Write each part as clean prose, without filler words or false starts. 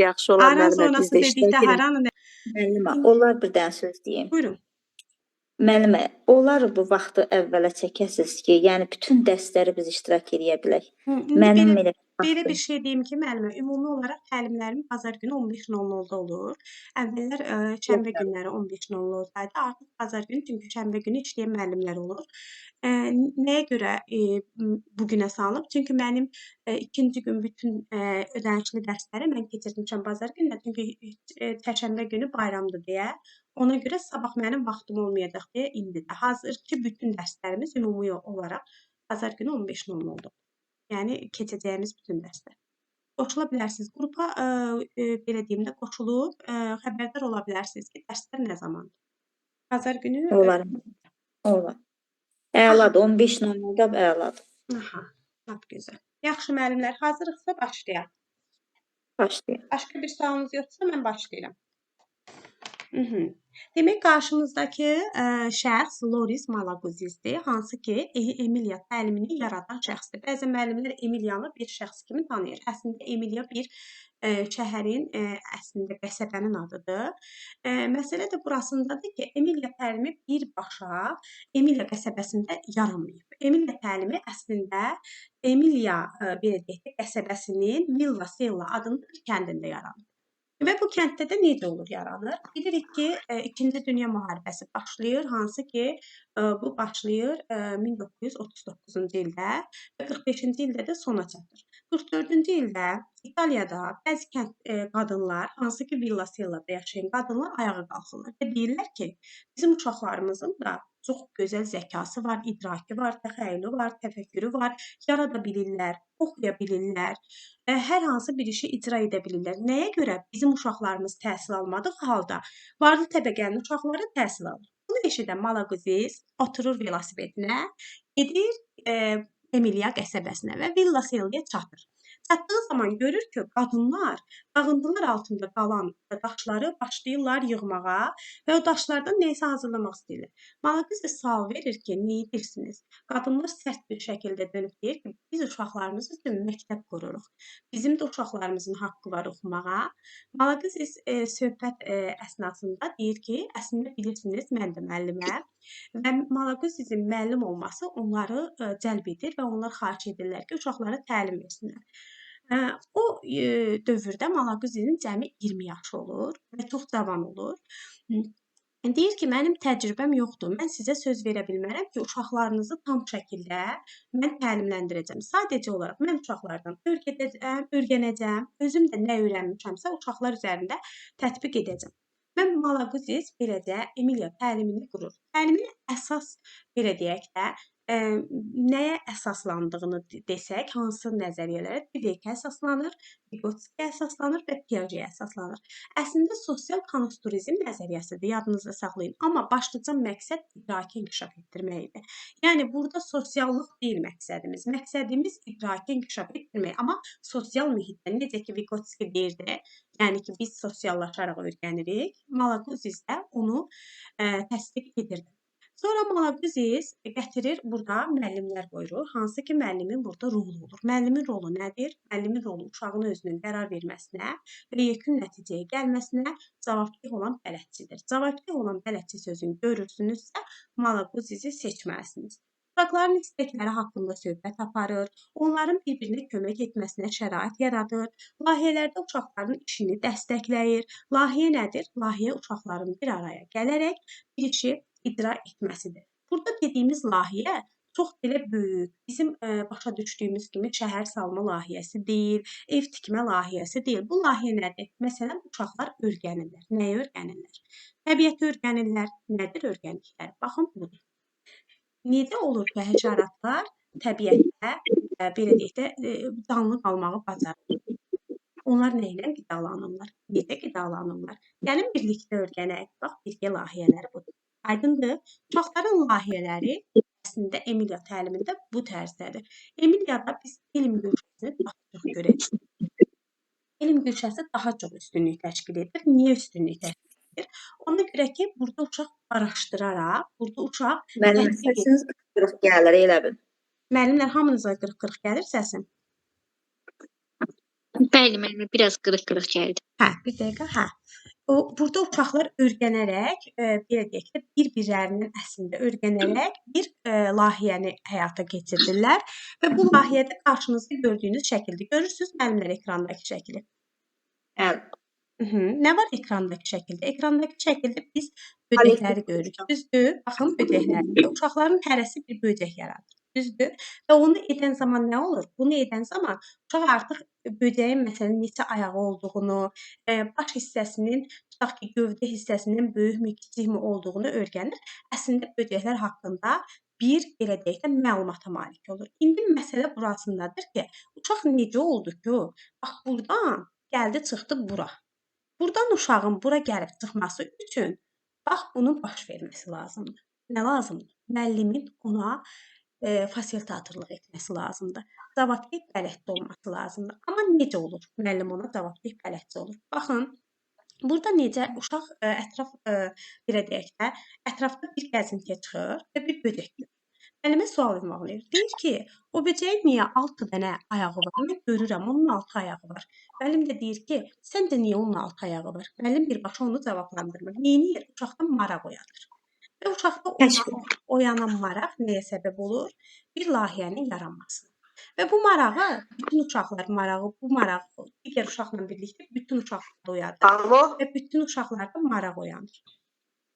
yaxşı olar Aran müəllimə biz zonası də iştirak dedikdə edək. haranı? Müəllimə, olar bir dənə söz deyim. Buyurun. Müəllimə, olar bu vaxtı əvvələ çəkəsiz ki, yəni bütün dərsləri biz iştirak edə bilək. Mənim Belə bir şey deyim ki, müəllimə, ümumi olaraq təlimlərim bazar günü 15:00-da olur. Əvvəllər şənbə günləri 15:00-daydı. Artıq bazar günü, çünki şənbə günü işləyən müəllimlər olur. Nəyə görə bu günə salınıb? Çünki mənim ikinci gün bütün ödənişli dərsləri mən keçirmişəm bazar günü, çünki çərşənbə günü bayramdır deyə. Ona görə sabah mənim vaxtım olmayacaq deyə indi də. Hazırki bütün dərslərimiz ümumi olaraq bazar günü 15:00-da. Yəni keçəcəyimiz bütün dərslər. Qoşula bilərsiniz qrupa, belə deyim də, qoşulub xəbərdar ola bilərsiniz ki, dərslər nə zamandır. Bazar günü olar. Olar. Əladır, 15:00-da əladır. Aha, lap gözəl. Yaxşı müəllimlər, hazırıqsa başlayaq. Başlayaq. Başqa bir sualınız yoxsa mən başlayıram. Demək, qarşımızdakı şəxs Loris Malaguzizdir, hansı ki, Emiliya təlimini yaradan şəxsdir. Bəzən müəllimlər Emiliyanı bir şəxs kimi tanıyır. Əslində, Emiliya bir şəhərin, əslində qəsəbənin adıdır. Məsələ də burasındadır ki, Emiliya təlimi birbaşa Emiliya qəsəbəsində yaranmayıb. Emiliya təlimi əslində Emiliya, belə deyək də, qəsəbəsinin Villa Sella adında bir kəndində yaranıb. Və bu kənddə də necə olur yaranır? Bilirik ki, 2-ci Dünya müharibəsi başlayır, hansı ki, bu başlayır 1939-cu ildə və 45-ci ildə də sona çatır. 44-cü ildə İtaliyada bəzi qadınlar, hansı ki, Villa Sella'da yaşayan qadınlar ayağa qalxırlar və deyirlər ki, bizim uşaqlarımızın da çox gözəl zəkası var, idraki var, təxəyyülü var, təfəkkürü var, yarada bilirlər, oxuya bilirlər, hər hansı bir işi icra edə bilirlər. Nəyə görə bizim uşaqlarımız təhsil almadığı halda varlı təbəqənin uşaqları təhsil alır? Bunu eşidən Malaguzis oturur velosipedinə, gedir Emiliya qəsəbəsinə və Villa Sella'ya çatır. Çatdığı zaman görür ki, qadınlar dağıntılar altında qalan daşları başlayırlar yığmağa və o daşlardan neysə hazırlamaq istəyirlər. Malaguzis sual verir ki, nə edirsiniz? Qadınlar sərt bir şəkildə dönüb deyir ki, biz uşaqlarımız üçün məktəb qururuq. Bizim də uşaqlarımızın haqqı var oxumağa. Malaguzis söhbət əsnasında deyir ki, əslində bilirsiniz, mən də müəlliməm və Malaguzisin müəllim olması onları cəlb edir və onlar xahiş edirlər ki, uşaqlara təlim versinlər. O dövrdə Malaguzisin cəmi 20 yaşı olur və çox cavan olur. Deyir ki, mənim təcrübəm yoxdur. Mən sizə söz verə bilmərəm ki, uşaqlarınızı tam şəkildə mən təlimləndirəcəm. Sadəcə olaraq mən uşaqlardan öyrənəcəm, özüm də nə öyrənmişəmsə uşaqlar üzərində tətbiq edəcəm. Və Malaguzis beləcə Emiliya təlimini qurur. Təlimin əsas, belə deyək də, nəyə əsaslandığını desək, hansı nəzəriyyələrə? Didekə əsaslanır, Vygotsky əsaslanır və Piagetə əsaslanır. Əslində sosial konstruktivizm nəzəriyyəsidir, yadınızda saxlayın. Amma başlıca məqsəd idraki inkişaf etdirmək idi. Yəni burada sosiallıq deyil məqsədimiz. Məqsədimiz idraki inkişaf etdirmək, amma sosial mühitdə, necə ki Vygotsky deyirdi, yəni ki biz sosiallaşaraq öyrənirik. Malaguzis də onu təsdiq edirdi. Sonra Malaguzis gətirir, burada müəllimlər qoyurur, hansı ki müəllimin burada rolu olur. Müəllimin rolu nədir? Müəllimin rolu uşağın özünün qərar verməsinə və yekun nəticəyə gəlməsinə cavabdeh olan bələdçidir. Cavabdeh olan bələdçi sözünü görürsünüzsə, Malaguzisi seçməlisiniz. Uşaqların istəkləri haqqında söhbət aparır, onların bir-birinə kömək etməsinə şərait yaradır, layihələrdə uşaqların işini dəstəkləyir. Layihə nədir? Layihə uşaqların bir araya gələrək bir işi icra etməsidir. Burada dediyimiz layihə çox belə böyük, bizim başa düşdüyümüz kimi şəhər salma layihəsi deyil, ev tikmə layihəsi deyil. Bu layihə nədir? Məsələn, uşaqlar öyrənirlər. Nəyi öyrənirlər? Təbiəti öyrənirlər. Nədir öyrəndikləri? Baxın, budur. Necə olur ki, həşəratlar təbiətdə, belə deyək də, canlı qalmağı bacarır? Onlar nə ilə qidalanırlar? Necə qidalanırlar? Gəlin birlikdə öyrənək. Bax, birgə layihələri budur. Aydındır? Uşaqların layihələri əslində Emiliya təlimində bu tərzdədir. Emiliyada biz elm güşəsini daha çox görəcəyik. Elm güşəsi daha çox üstünlük təşkil edir. Niyə üstünlük təşkil edir? Ona görə ki, burada uşaq araşdıraraq, burada uşaq... Mənim səsiniz qırıq gəlir, elə bil. Müəllimlər, hamınıza qırıq-qırıq gəlir səsim. Bəli, müəllimə, biraz qırıq-qırıq gəldi. Hə, bir dəqiqə, hə. Burada uşaqlar öyrənərək, belə deyək də, bir-birlərinin əslində öyrənərək bir layihəni həyata keçirdirlər və bu layihədə qarşınızda gördüyünüz şəkildə görürsüz müəllimlər ekrandakı şəkli. Nə var ekrandakı şəkildə? Ekrandakı şəkildə biz böcəkləri görürük. Düzdür? Baxın böcəklərdir. Uşaqların hərəsi bir böcək yaradır. Düzdür? Və onu edən zaman nə olur? Bunu edən zaman uşaq artıq böcəyin məsələn neçə ayağı olduğunu, baş hissəsinin, tutaq ki, gövdə hissəsinin böyükmü, kiçikmi olduğunu öyrənir. Əslində böcəklər haqqında bir belə deyək də məlumata malik olur. İndi məsələ burasındadır ki, uşaq necə oldu ki, bax burdan gəldi çıxdı bura. Burdan uşağın bura gəlib çıxması üçün bax bunun baş verməsi lazımdır. Nə lazımdır? Müəllimin ona fasilitatorluq etməsi lazımdır. Cavabdeh bələdçi olması lazımdır. Amma necə olur? Müəllim ona cavabdeh bələdçi olur. Baxın, burada necə uşaq ətraf belə deyək də, ətrafda bir gəzintiyə çıxır və bir böcək görür. Müəllimə sual ünvanlayır. Deyir ki, o böcəyin niyə 6 dənə ayağı var? Mən görürəm, onun 6 ayağı var. Müəllim də deyir ki, səncə niyə onun 6 ayağı var? Müəllim birbaşa onu cavablandırmır. Neyniyir? Uşaqda maraq oyadır. Və uşaqda oyanan maraq nəyə səbəb olur? Bir layihənin yaranmasına. Və bu marağı, bütün uşaqlar bu marağı digər uşaqla birlikdə bütün uşaqlar oyadır. Və bütün uşaqlarda maraq oyanır.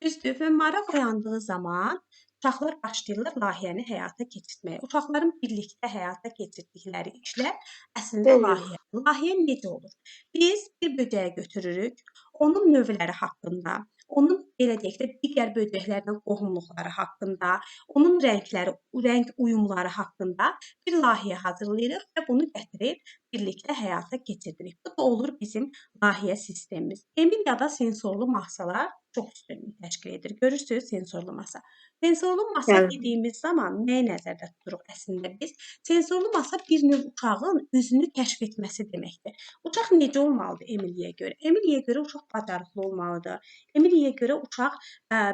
Düzdür? Və maraq oyandığı zaman uşaqlar başlayırlar layihəni həyata keçirtməyə. Uşaqların birlikdə həyata keçirdikləri işlər əslində layihə. Layihə necə olur? Biz bir böcəyi götürürük, onun növləri haqqında, onun belə deyək də digər böcəklərlə qohumluqları haqqında, onun rəng uyumları haqqında bir layihə hazırlayırıq və bunu gətirib birlikdə həyata keçiririk. Bu da olur bizim layihə sistemimiz. Emiliyada sensorlu masalar çox üstünlük təşkil edir. Görürsüz sensorlu masa. Sensorlu masa dediyimiz zaman nəyi nəzərdə tuturuq əslində biz? Sensorlu masa bir növ uşağın özünü kəşf etməsi deməkdir. Uşaq necə olmalıdır Emiliyaya görə? Emiliyaya görə uşaq bacarıqlı olmalıdır. Emiliyaya görə uşaq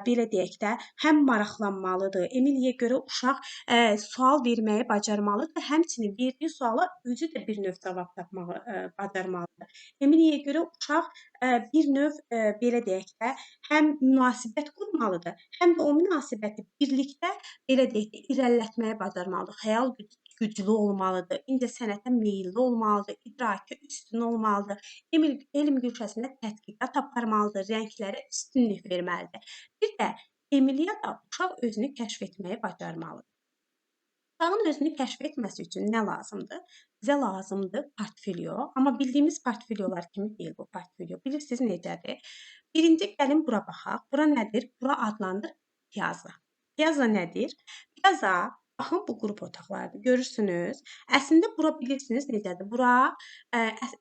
belə deyək də həm maraqlanmalıdır. Emiliyaya görə uşaq sual verməyi bacarmalıdır. Həmçinin verdiyi suala özü də bir növ cavab tapmağı bacarmalıdır. Emiliyaya görə uşaq bir növ belə deyək də həm münasibət qurmalıdır, həm də o münasibəti birlikdə belə deyək də irəlilətməyə bacarmalıdır. Xəyal güclü olmalıdır, incəsənətə meylli olmalıdır, idraki üstün olmalıdır, elm güşəsində tədqiqat aparmalıdır, rənglərə üstünlük verməlidir. Bir də Emiliyada uşaq özünü kəşf etməyi bacarmalıdır. Uşağın özünü kəşf etməsi üçün nə lazımdır? Bizə lazımdır portfolio, amma bildiyimiz portfoliolar kimi deyil bu portfolio. Bilirsiniz necədir? Birinci gəlin bura baxaq. Bura nədir? Bura adlanır piyaza. Piyaza nədir? Piyaza, baxın bu qrup otaqlardır. Görürsünüz. Əslində bura bilirsiniz necədir? Bura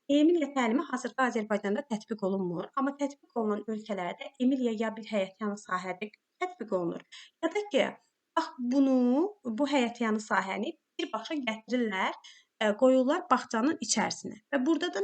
Emiliya təlimi hazırda Azərbaycanda tətbiq olunmur, amma tətbiq olunan ölkələrdə Emiliya ya bir həyətyanı sahədə tətbiq olunur, ya da ki bax bu həyətyanı sahəni birbaşa gətirirlər, qoyurlar bağçanın içərisinə. Və burada da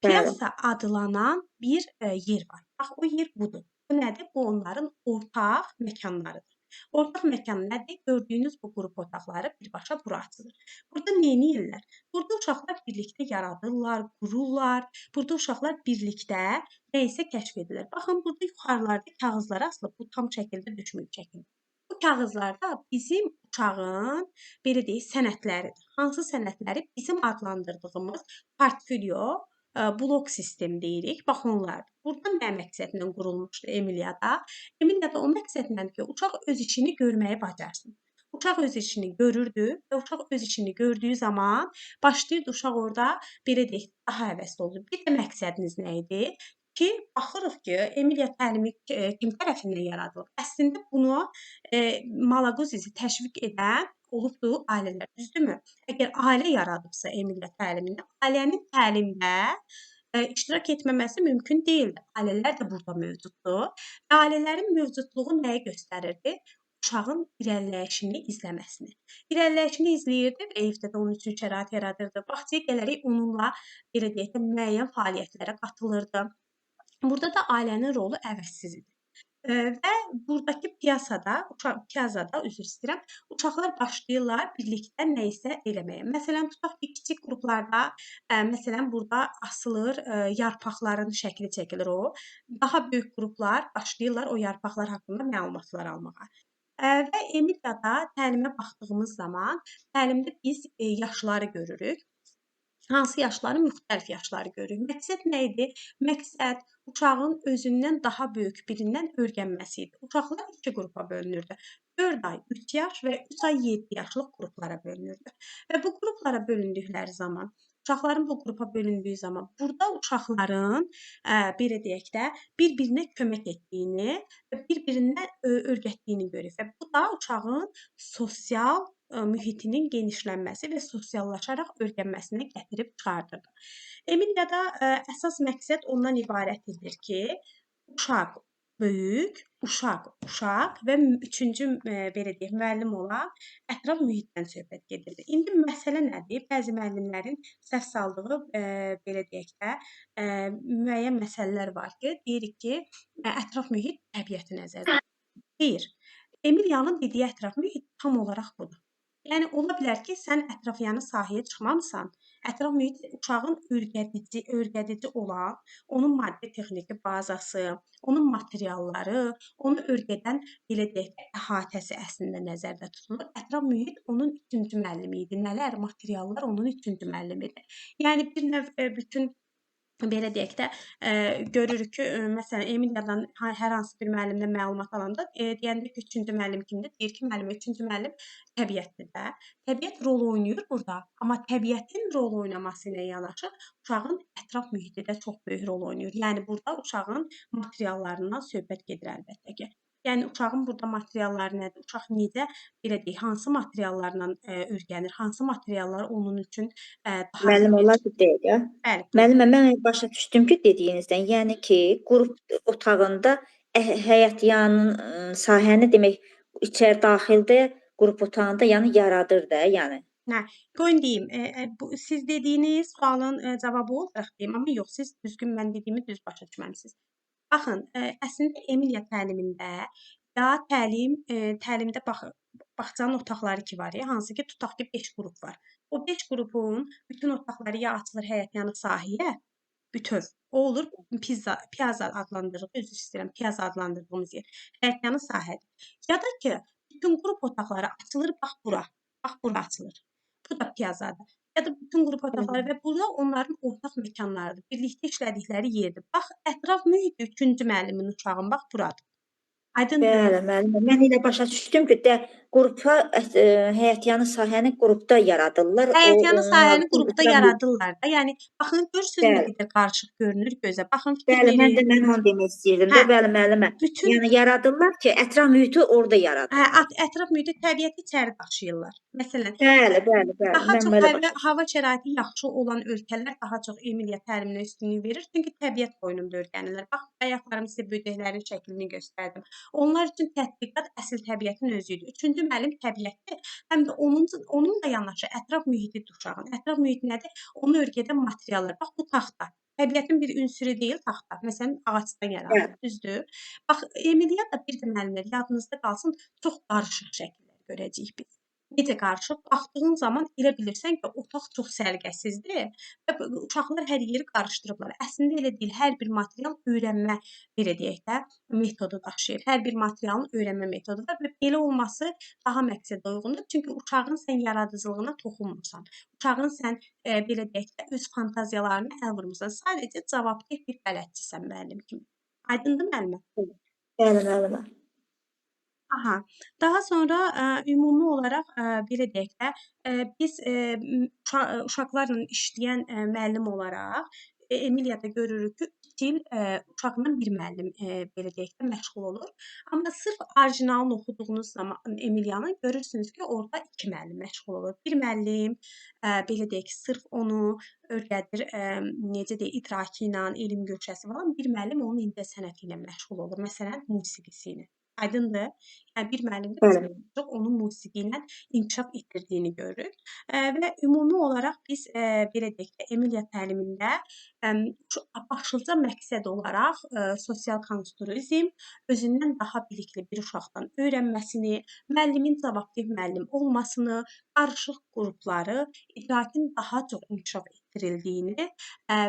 piyasa adlanan bir yer var. Bax o yer budur. Bu nədir? Bu onların ortaq məkanlarıdır. Ortaq məkan nədir? Gördüyünüz bu qrup otaqları birbaşa bura açılır. Burada nə edirlər? Burada uşaqlar birlikdə yaradırlar, qururlar. Burada uşaqlar birlikdə nəyisə kəşf edirlər. Baxın burada yuxarılarda kağızlar asılıb. Bu tam şəkildə düşmüş şəkildə. Bu kağızlarda bizim uşağın belə deyək sənədləridir. Hansı sənədləri bizim adlandırdığımız portfolio, blok sistemi deyirik. Bax onlardır. Burada nə məqsədlə qurulmuşdur Emiliyada? Emiliyada o məqsədlə ki, uşaq öz işini görməyi bacarsın. Uşaq öz işini görürdü və uşaq öz işini gördüyü zaman başlayırdı uşaq orada belə deyək daha həvəsli oldu. Bir də məqsədiniz nə idi? Ki, baxırıq ki, Emiliya təlimi kim tərəfindən yaradılıb? Əslində bunu Malaguzisi təşviq edən olubdur ailələr, düzdürmü? Əgər ailə yaradıbsa Emiliya təlimini, ailənin təlimdə iştirak etməməsi mümkün deyildir. Ailələr də burada mövcuddur. Və ailələrin mövcudluğu nəyi göstərirdi? Uşağın irəliləyişini izləməsini. İrəliləyişini izləyirdi və evdə də onun üçün şərait yaradırdı. Bağçaya gələrək onunla belə deyək də müəyyən fəaliyyətlərə qatılırdı. Burada da ailənin rolu əvəzsiz idi. Və burdakı piyazada, üzr istəyirəm, uşaqlar başlayırlar birlikdə nə isə eləməyə. Məsələn, tutaq ki, kiçik qruplarda, məsələn, burada asılır, yarpaqların şəkli çəkilir o. Daha böyük qruplar başlayırlar o yarpaqlar haqqında məlumatlar almağa. Və Emiliyada təlimə baxdığımız zaman, təlimdə biz yaşları görürük. Hansı yaşları? Müxtəlif yaşları görürük. Məqsəd nə idi? Məqsəd uşağın özündən daha böyük birindən öyrənməsi idi. Uşaqlar 2 qrupa bölünürdü. 4 ay 3 yaş və 3 ay 7 yaşlıq qruplara bölünürdü. Və bu qruplara bölündükləri zaman, uşaqların bu qrupa bölündüyü zaman, burada uşaqların, belə deyək də, bir-birinə kömək etdiyini və bir-birindən öyrətdiyini görürük və bu da uşağın sosial mühitinin genişlənməsi və sosiallaşaraq öyrənməsinə gətirib çıxardırdı. Emiliyada əsas məqsəd ondan ibarət edir ki, uşaq böyük, uşaq və üçüncü belə deyək, müəllim olan ətraf mühitdən söhbət gedirdi. İndi məsələ nədir? Bəzi müəllimlərin səhv saldığı belə deyək də, müəyyən məsələlər var ki, deyirik ki, ətraf mühit təbiəti nəzərdə tutulur. Xeyr, Emiliyanın dediyi ətraf mühit tam olaraq budur. Yəni ola bilər ki, sən ətrafyanı sahəyə çıxmamısan. Ətraf mühit uşağın öyrədici olan, onun maddi texniki bazası, onun materialları, onu öyrədən belə deyək, əhatəsi əslində nəzərdə tutulur. Ətraf mühit onun üçüncü müəllimi idi. Nələr? Materiallar onun üçüncü müəllimidir. Yəni bir növ bütün belə deyək də, görürük ki, məsələn, Emiliyadan hər hansı bir müəllimdən məlumat alanda, deyəndə ki, üçüncü müəllim kimdir? Deyir ki, müəllimə üçüncü müəllim təbiətdir də. Təbiət rol oynayır burada, amma təbiətin rol oynaması ilə yanaşı, uşağın ətraf mühiti də çox böyük rol oynayır. Yəni burada uşağın materiallarından söhbət gedir əlbəttə ki. Yəni uşağın burada materialları nədir? Uşaq necə, belə deyək, hansı materiallarla öyrənir, hansı materiallar onun üçün daha Müəllim olar bir dəqiqə. Bəli. Müəllimə, mən başa düşdüm ki, dediyinizdən, yəni ki, qrup otağında həyətyanın sahəni demək içəri daxildə qrup otağında yəni yaradır da, yəni. Qoyun deyim, siz dediyiniz sualın cavabı olaraq deyim, amma yox, siz düzgün mən dediyimi düz başa düşməmisiniz. Baxın, əslində Emiliya təlimində ya təlimdə bağçanın otaqları ki var ya, hansı ki tutaq ki 5 qrup var. O 5 qrupun bütün otaqları ya açılır həyətyanı sahəyə, bütöv. O olur piyaza adlandırırıq, üzr istəyirəm, piyaza adlandırdığımız yer. Həyətyanı sahədir. Ya da ki, bütün qrup otaqları açılır, bax bura açılır. Bu da piyazadır. Ya da bütün qrup otaqları və burada onların ortaq məkanlarıdır. Birlikdə işlədikləri yerdir. Bax, ətraf mühit üçüncü müəllimin uşağın, bax buradır. Aydındır. Bəli, müəllimə. Mən elə başa düşdüm ki, qrupa həyətyanı sahəni qrupda yaradırlar. Həyətyanı sahəni qrupda yaradırlar da. Yəni baxın, görürsüz nə qədər qarışıq görünür gözə. Baxın, Bəli, mən onu demək istəyirdim də, bəli müəllimə. Yəni yaradırlar ki, ətraf mühiti orada yaradır. Ətraf mühiti təbiəti içəri daşıyırlar. Məsələn, bəli. Daha çox hava şəraiti yaxşı olan ölkələr daha çox Emiliya təliminə üstünlük verir. Çünki təbiət qoynunda öyrənirlər. Bax, ayaqlarım sizə böcəklərin şəklini göstərdim. Onlar üçün tətbiqat əsl təbiətin özü idi. Üçüncü müəllim təbiətdir. Həm də onunla yanaşı ətraf mühiti uşağın. Ətraf mühit nədir? Onu öyrədən materiallar. Bax, bu taxta. Təbiətin bir ünsürü deyil taxta. Məsələn, ağacdan yaranır, düzdür? Bax, Emiliya da bir də müəllimlər yadınızda qalsın, çox qarışıq şəkillər görəcəyik biz. Necə qarışıq? Baxdığın zaman elə bilirsən ki, otaq çox səliqəsizdir və uşaqlar hər yeri qarışdırıblar. Əslində elə deyil, hər bir material öyrənmə, belə deyək də, metodu daşıyır. Hər bir materialın öyrənmə metodu var və belə olması daha məqsədə uyğundur. Çünki uşağın sən yaradıcılığına toxunmursan. Uşağın sən, belə deyək də, öz fantaziyalarına əl vurmursan. Sadəcə cavabdeh bir bələdçisən müəllim kimi. Aydındır müəllimə? Bəli, müəllimə. Aha. Daha sonra ümumi olaraq belə deyək də, biz uşaqlarla işləyən müəllim olaraq Emiliyada görürük ki, 2 il uşaqla bir müəllim belə deyək də məşğul olur. Amma sırf orijinalını oxuduğunuz zaman Emiliyanın görürsünüz ki, orada 2 müəllim məşğul olur. Bir müəllim belə deyək ki, sırf onu öyrədir, necə deyək, idraki ilə, elm göçəsi falan. Bir müəllim onun incəsənəti ilə məşğul olur. Məsələn, musiqisi ilə. Aydındır? Yəni bir müəllim də Bəli. çox onun musiqi ilə inkişaf etdirdiyini görürük. Və ümumi olaraq biz belə deyək də, Emiliya təlimində başlıca məqsəd olaraq sosial konstruizm, özündən daha bilikli bir uşaqdan öyrənməsini, müəllimin cavabdeh müəllim olmasını, qarışıq qrupları, idrakin daha çox inkişaf etdirildiyini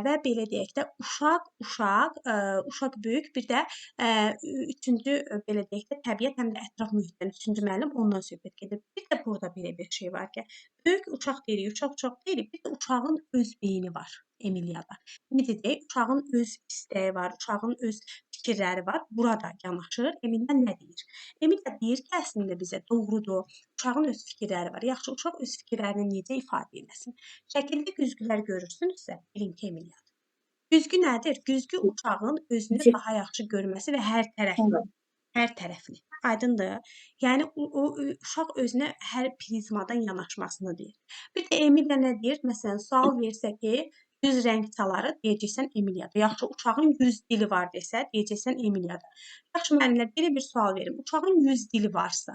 və belə deyək də, uşaq böyük, bir də üçüncü belə deyək də, təbiət həm də ətraf mühitdən üçüncü müəllim ondan söhbət gedir. Bir də burada belə bir şey var ki, böyük uşaq deyirik, uşaq deyirik, bir də uşağın öz beyni var Emiliyada. Necə deyək, uşağın öz istəyi var, uşağın öz fikirləri var. Burada yanaşır. Emiliya nə deyir? Emiliya deyir ki, əslində bizə doğrudur. Uşağın öz fikirləri var. Yaxşı, uşaq öz fikirlərini necə ifadə etsin? Şəkildə güzgülər görürsünüzsə, bilin ki, Emiliyadır. Güzgü nədir? Güzgü uşağın özünü daha yaxşı görməsi və hər tərəfli. Aydındır? Yəni uşaq özünə hər prizmadan yanaşmasını deyir. Bir də Emiliya nə deyir? Məsələn, sual versə ki, 100 rəng çaları, deyəcəksən Emiliyadır. Yaxşı, uşağın 100 dili var desə, deyəcəksən Emiliyadır. Yaxşı, müəllimlər, belə bir sual verim. Uşağın 100 dili varsa,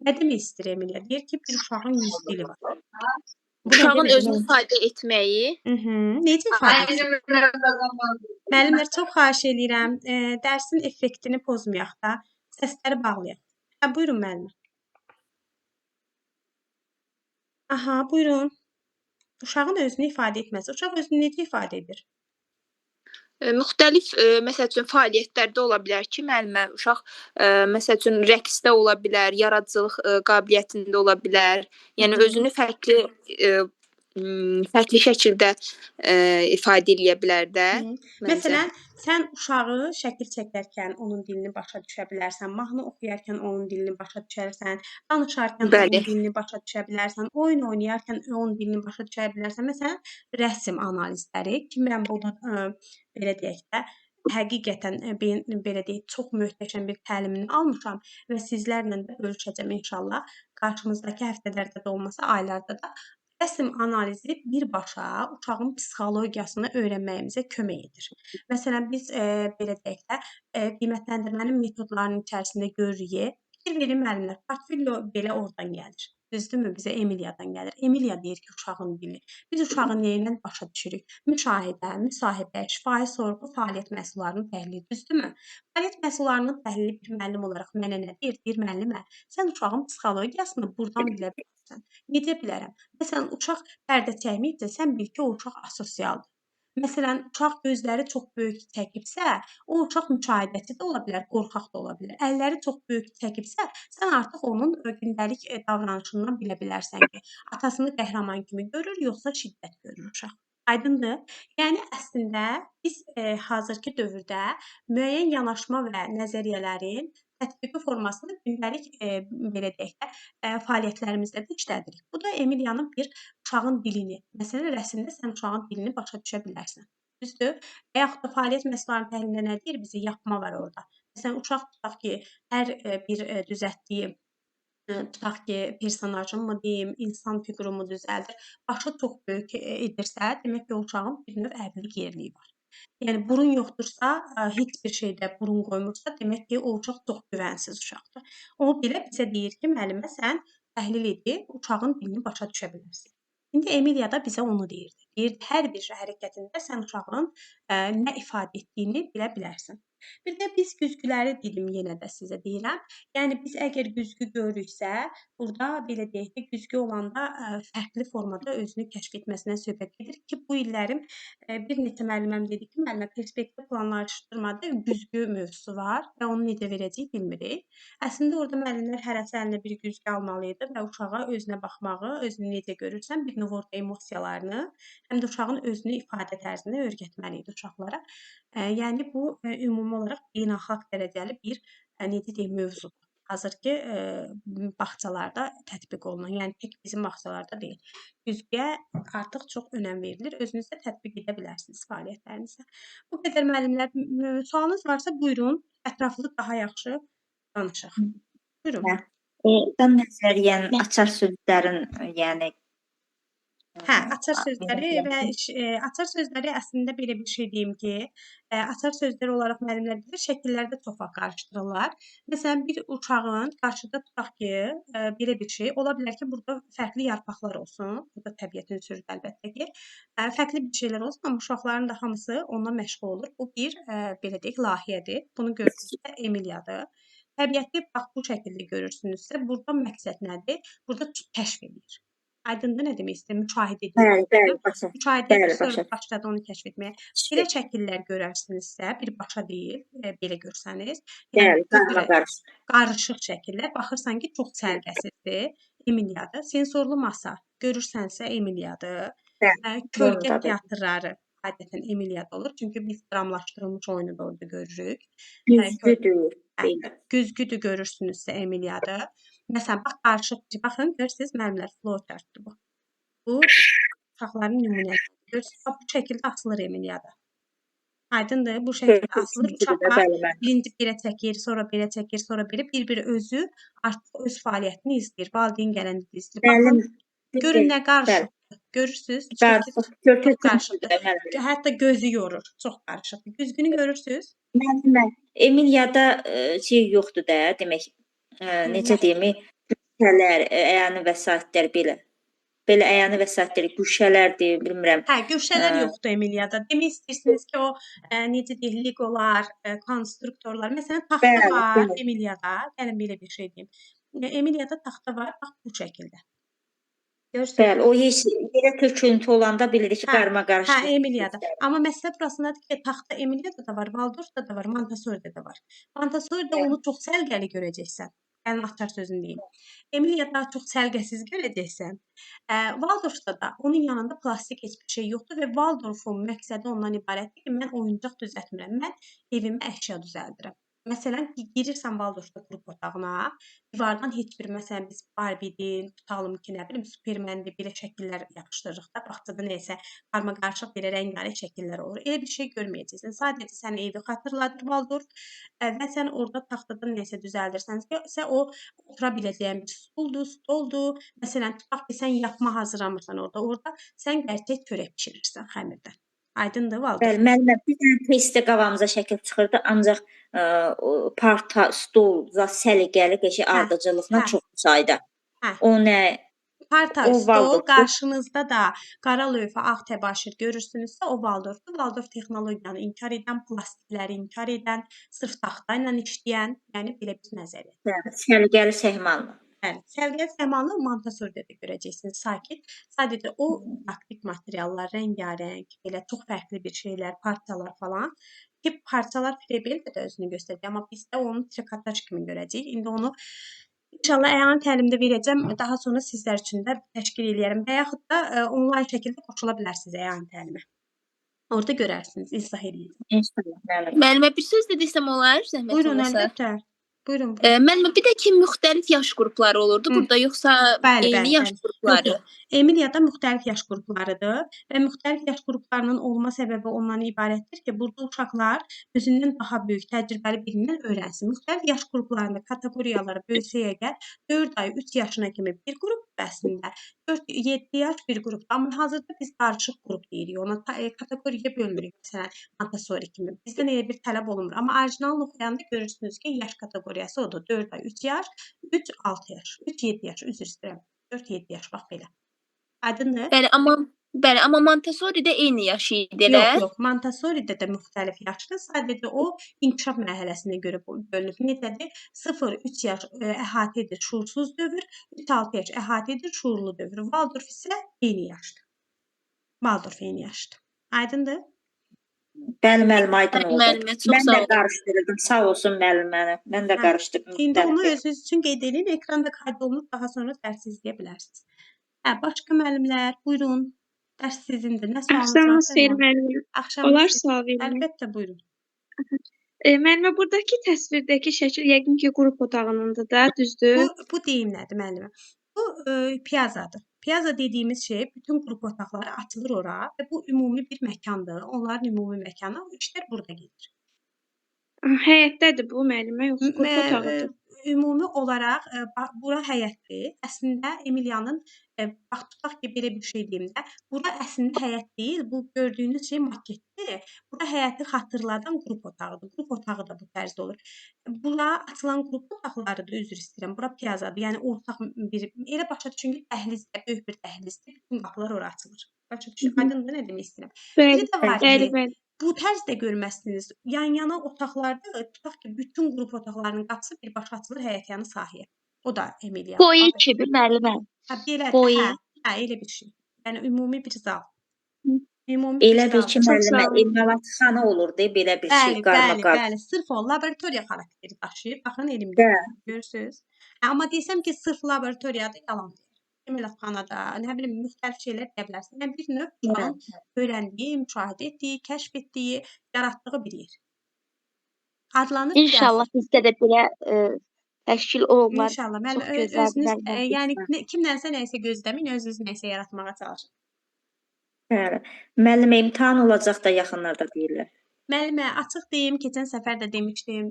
nə demək istəyir Emiliya? Deyir ki, bir uşağın 100 dili var. Uşağın özünü ifadə etməyi. Necə ifadə etsin? Müəllimlər, çox xahiş edirəm, dərsin effektini pozmayaq da, səsləri bağlayaq. Buyurun müəllim. Aha, buyurun. Uşağın özünü ifadə etməsi. Uşaq özünü necə ifadə edir? Müxtəlif, məsəl üçün fəaliyyətlərdə ola bilər ki, müəllimə, uşaq məsəl üçün rəqsdə ola bilər, yaradıcılıq qabiliyyətində ola bilər. Yəni özünü fərqli şəkildə ifadə eləyə bilər də. Məsələn, sən uşağı şəkil çəkərkən onun dilini başa düşə bilərsən, mahnı oxuyarkən onun dilini başa düşərsən, danışarkən onun dilini başa düşə bilərsən, oyun oynayarkən onun dilini başa düşə bilərsən. Məsələn, rəsm analizləri ki, mən bunu belə deyək də, həqiqətən belə deyək, çox möhtəşəm bir təlimini almışam və sizlərlə də bölüşəcəm inşallah. Qarşımızdakı həftələrdə də olmasa, aylarda da. Rəsm analizi birbaşa uşağın psixologiyasını öyrənməyimizə kömək edir. Məsələn, biz belə deyək də, qiymətləndirmənin metodlarının içərisində görürük. Fikir verin müəllimlər, portfolio belə oradan gəlir. Düzdürmü? Bizə Emiliyadan gəlir. Emiliya deyir ki, uşağın dili. Biz uşağı nəyindən başa düşürük? Müşahidə, müsahibə, şifahi sorğu, fəaliyyət məhsullarının təhlili. Düzdürmü? Fəaliyyət məhsullarının təhlili bir müəllim olaraq mənə nə deyir? Deyir müəllimə, sən uşağın psixologiyasını buradan bilə bilirsən. Necə bilərəm? Məsələn, uşaq pərdə çəkməyibsə, sən bil ki, o uşaq asosialdır. Məsələn, uşaq gözləri çox böyük çəkibsə, o uşaq müşahidəçi də ola bilər, qorxaq da ola bilər. Əlləri çox böyük çəkibsə, sən artıq onun gündəlik davranışından bilə bilərsən ki, atasını qəhrəman kimi görür, yoxsa şiddət görür uşaq. Aydındır? Yəni əslində biz hazırki dövrdə müəyyən yanaşma və nəzəriyyələrin tətbiqi formasını gündəlik belə deyək də fəaliyyətlərimizdə də işlədirik. Bu da Emiliyanın bir uşağın dilini, məsələn, rəsmdə sən uşağın dilini başa düşə bilərsən. Düzdür? Və yaxud da fəaliyyət məhsullarının təhlilində nə deyir? Bizə yapma var orada. Məsələn, uşaq tutaq ki, hər bir düzəltdiyi tutaq ki, personajın mı deyim, insan figurumu düzəldir, başı çox böyük edirsə, demək ki, o uşağın bir növ ərlik yerliyi var. Yəni burun yoxdursa, heç bir şeydə burun qoymursa, demək ki, o uşaq çox güvənsiz uşaqdır. O belə bizə deyir ki, müəllimə sən təhlil edib uşağın dilini başa düşə bilərsən. İndi Emiliya da bizə onu deyirdi. Deyirdi, hər bir hərəkətində sən uşağın nə ifadə etdiyini bilə bilərsən. Bir də biz güzgüləri dedim yenə də sizə deyirəm. Yəni biz əgər güzgü görürüksə, burada belə deyək də güzgü olanda fərqli formada özünü kəşf etməsindən söhbət gedir ki, bu illərim bir neçə müəlliməm dedi ki, müəllimə perspektiv planlaşdırmada güzgü mövzusu var və onu necə verəcəyik bilmirik. Əslində orada müəllimlər hərəsi əlinə bir güzgü almalı idi və uşağa özünə baxmağı, özünü necə görürsən, bir növ orada emosiyalarını, həm də uşağın özünü ifadə tərzini öyrətməli idi uşaqlara. Yəni bu ümumi olaraq beynəlxalq dərəcəli bir necə deyim mövzudur. Hazırki bağçalarda tətbiq olunan, yəni tək bizim bağçalarda deyil. Güzgüyə artıq çox önəm verilir. Özünüz də tətbiq edə bilərsiniz fəaliyyətlərinizə. Bu qədər müəllimlər, sualınız varsa buyurun, ətraflı daha yaxşı danışaq. Buyurun. Dan nəzəriyyənin açar sözlərin, yəni Hə, açar sözləri Anladım. və açar sözləri əslində belə bir şey deyim ki, açar sözləri olaraq müəllimlər bilir, şəkillərdə çox vaxt qarışdırırlar. Məsələn, bir uşağın qarşıda tutaq ki, belə bir şey ola bilər ki, burada fərqli yarpaqlar olsun. Bu da təbiət ünsürüdür əlbəttə ki. Fərqli bir şeylər olsun, amma uşaqların da hamısı ondan məşğul olur. Bu bir belə deyək, layihədir. Bunu görürsünüzsə Emiliyadır. Təbiəti bax bu şəkildə görürsünüzsə, burada məqsəd nədir? Burada kəşf edir. Aydındır nə demək istəyirəm? Müşahidə edir. Bəli, bəli, başa. Müşahidə Bəli, edir, sonra başa. başladı onu kəşf etməyə. Belə şəkillər görərsinizsə, birbaşa deyil, belə görsəniz, yəni Bəli, qarma-qarışıq. qarışıq şəkillər, baxırsan ki, çox səliqəsizdir, Emiliyadır. Sensorlu masa görürsənsə Emiliyadır. Bəli, Kölgə bundadır. teatrları adətən Emiliyada olur, çünki biz dramlaşdırılmış oyunu da orada görürük. Güzgüdür. Güzgüdür görürsünüzsə Emiliyadır. Məsələn, bax qarışıq, baxın, görürsüz müəllimlər, flowchartdır bu. Bu uşaqların nümunələri. Görürsüz, bax bu şəkildə asılır Emiliyada. Aydındır, bu şəkildə asılır. Uşaqlar birinci belə çəkir, sonra belə çəkir, sonra belə bir-bir özü artıq öz fəaliyyətini izləyir. Valideyn gələndə də izləyir. Baxın, görün nə qarışıqdır. Görürsüz? Çox qarışıqdır. Hətta gözü yorur. Çox qarışıqdır. Güzgünü görürsüz? Müəllimə, Emiliyada şey yoxdur da, demək, necə deyim, güşələr, əyani vəsaitlər belə. Belə əyani vəsaitlər, güşələrdir, bilmirəm. Hə, güşələr yoxdur Emiliyada. Demək istəyirsiniz ki, o necə deyək, legolar, konstruktorlar. Məsələn, taxta var Emiliyada. Gəlin belə bir şey deyim. Emiliyada taxta var, bax bu şəkildə. Görürsünüz? Bəli, o heç yerə töküntü olanda bilirik ki, qarma-qarışıq. Hə, Emiliyada. Amma məsələ burasındadır ki, taxta Emiliyada da var, Valdorfda da var, Montessori'də də var. Montessori'də onu çox səliqəli görəcəksən. Yəni açar sözünü deyim. Emiliya daha çox səliqəsiz görəcəksən. Valdorfda da onun yanında plastik heç bir şey yoxdur və Valdorfun məqsədi ondan ibarətdir ki, mən oyuncaq düzəltmirəm, mən evimə əşya düzəldirəm. Məsələn, girirsən Valdorfda qrup otağına, divardan heç bir, məsələn, biz Barbie'dir, tutalım ki, nə bilim, Superman-dir, belə şəkillər yapışdırırıq da, bağçada neysə, qarma-qarışıq belə rəngarəng şəkillər olur. Elə bir şey görməyəcəksən. Sadəcə sən evi xatırladır Valdorf və sən orada taxtadan neysə düzəldirsənsə, o otura biləcəyin bir stoldur. Məsələn, tutaq ki, sən yapma hazırlamırsan orada sən gerçək çörək bişirirsən xəmirdən. Aydındır Valdorf? Bəli, müəllimə, bir dənə testdə qabağımıza şəkil çıxırdı, ancaq parta, stol, səliqəli, qəşəng ardıcıllıqla çox sayda. O nə? Parta, stol, qarşınızda da qara lövhə, ağ təbaşir görürsünüzsə, o Valdorfdur. Valdorf texnologiyanı inkar edən, plastikləri inkar edən, sırf taxta ilə işləyən, yəni belə bir nəzəriyyə. Bəli, səliqəli səhmanlı. Bəli, səliqəli səhmanlı Montessori'də də görəcəksiniz, sakit. Sadəcə o praktik materiallar, rəngarəng, belə çox fərqli bir şeylər, parçalar falan. Ki, parçalar Frebeldə də özünü göstərəcək, amma biz də onu trikotaj kimi görəcəyik. İndi onu İnşallah əyani təlimdə verəcəm. Daha sonra sizlər üçün də təşkil edərəm və yaxud da onlayn şəkildə qoşula bilərsiniz əyani təlimə. Orada görərsiniz, izah edəcəm. İnşallah. Müəllimə bir söz də desəm olar, zəhmət olmasa. Buyurun, əlbəttə. Buyurun. Müəllimə, bir də ki, müxtəlif yaş qrupları olurdu burada, yoxsa eyni yaş qrupları? Emiliyada müxtəlif yaş qruplarıdır və müxtəlif yaş qruplarının olma səbəbi ondan ibarətdir ki, burada uşaqlar özündən daha böyük, təcrübəli birindən öyrənsin. Müxtəlif yaş qruplarında kateqoriyaları bölsək əgər 4 ay, 3 yaşına kimi bir qrup əslində, 4-7 yaş bir qrupdur. Amma hazırda biz qarışıq qrup deyirik, ona kateqoriya bölmürük, məsələn, Montessori kimi. Bizdən elə bir tələb olunmur. Amma orijinalını oxuyanda görürsünüz ki, yaş kateqoriyası odur. 4 ay, 3 yaş, 3-6 yaş, 3-7 yaş, üzr istəyirəm. 4-7 yaş, bax belə. Aydındır? Bəli, amma Montessori'də eyni yaş idi elə. Yox, Montessori'də də müxtəlif yaşdır. Sadəcə o inkişaf mərhələsinə görə bölünür. Necədir? 0-3 yaş əhatə edir şuursuz dövr, 3-6 yaş əhatə edir şuurlu dövr. Waldorf isə eyni yaşdır. Waldorf eyni yaşdır. Aydındır? Bəli, müəllim, aydın oldu. Müəllimə, çox Mən sağ də olun. qarışdırdım, sağ olsun müəllimə. Mən də qarışdırdım. İndi onu özünüz üçün qeyd edin. Ekranda qayd olunub, daha sonra dərs izləyə bilərsiniz. Başqa müəllimlər, buyurun. Dərs sizindir. Nə sualınız var? Axşamınız xeyir müəllimə. Axşamınız Olar xeyir. sual vermək. Əlbəttə, buyurun. Müəllimə, buradakı təsvirdəki şəkil yəqin ki, qrup otağınındır da, düzdür? Bu deyim nədir müəllimə? Bu piyazadır. Piyaza dediyimiz şey bütün qrup otaqları açılır ora və bu ümumi bir məkandır. Onların ümumi məkanı, işlər burada gedir. Həyətdədir bu müəllimə, yoxsa qrup otağıdır? ümumi olaraq bura həyətdir. Əslində Emiliyanın bax tutaq ki, belə bir şey deyim də, bura əslində həyət deyil, bu gördüyünüz şey maketdir. Bura həyəti xatırladan qrup otağıdır. Qrup otağı da bu tərzdə olur. Bura açılan qrup otaqlarıdır, üzr istəyirəm. Bura piyazadır. Yəni ortaq bir elə başa düşün ki, dəhlizdə, böyük bir dəhlizdir. Bütün qapılar ora açılır. Başa düşün. Aydındır nə demək istəyirəm? Bəli, Biri də var bəli, ki, bəli. bu tərzdə görməzsiniz. Yan-yana otaqlarda tutaq ki, bütün qrup otaqlarının qapısı birbaşa açılır həyətyanı sahəyə. O da Emiliya. Boyu kimi müəllimə. Hə, belədir. Boyu. Hə, elə bir şey. Yəni ümumi bir zal. Hı. Ümumi bir Elə bil zal. ki, Çox müəllimə sağ olun. emalatxana olur da belə bir şey, Bəli, qarmaqar. bəli. Sırf o laboratoriya xarakteri daşıyır. Baxın elmdə. Bəli. Görürsüz? Amma desəm ki, sırf laboratoriyadır, yalan deyir. Emalatxanada, nə bilim, müxtəlif şeylər deyə bilərsən. Yəni bir növ uşağın öyrəndiyi, müşahidə etdiyi, kəşf etdiyi, yaratdığı bir yer. Adlanır İnşallah piyaza. bizdə də belə təşkil olunlar. İnşallah. Çox Mən gözəl özünüz, müəllimə. yəni kimdənsə nəyisə gözləməyin, özünüz nəyisə yaratmağa çalışın. Bəli. Müəllimə imtahan olacaq da yaxınlarda deyirlər. Müəllimə, açıq deyim, keçən səfər də demişdim,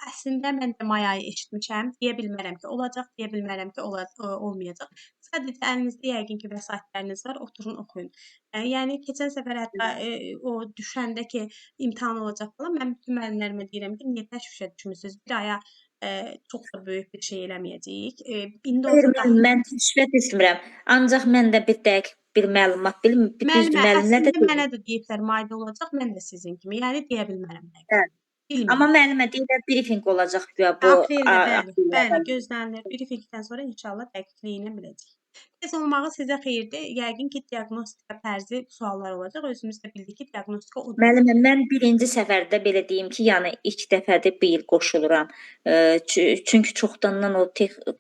əslində mən də may ayı eşitmişəm. Deyə bilmərəm ki, olacaq, deyə bilmərəm ki, olmayacaq. Sadəcə əlinizdə yəqin ki, vəsaitləriniz var, oturun oxuyun. Yəni keçən səfər hətta o düşəndə ki, imtahan olacaq falan, mən bütün müəllimlərimə deyirəm ki, niyə təşvişə düşmüsünüz? Bir aya çox da böyük bir şey eləməyəcəyik. İndi Xeyr, orada mən təşvişə düşmürəm. Ancaq mən də bir dəqiq bir məlumat bilim. Düzdür, müəllimə, müəllimlər də əslində mənə deyir. də deyiblər, mayda olacaq, mən də sizin kimi. Yəni deyə bilmərəm dəqiq. Bəli. Bilmirəm. Amma müəllimə deyirlər brifinq olacaq güya bu Apreldə, bəli, apreldə. gözlənilir. Briefingdən sonra inşallah dəqiqliyinə biləcəyik. Tez olmağı sizə xeyirdir. Yəqin ki, diaqnostika tərzi suallar olacaq. Özümüz də bildik ki, diaqnostika o deyil. Müəllimə, mən birinci səfərdə belə deyim ki, yəni ilk dəfədir bu il qoşuluram. Çünki çoxdandan o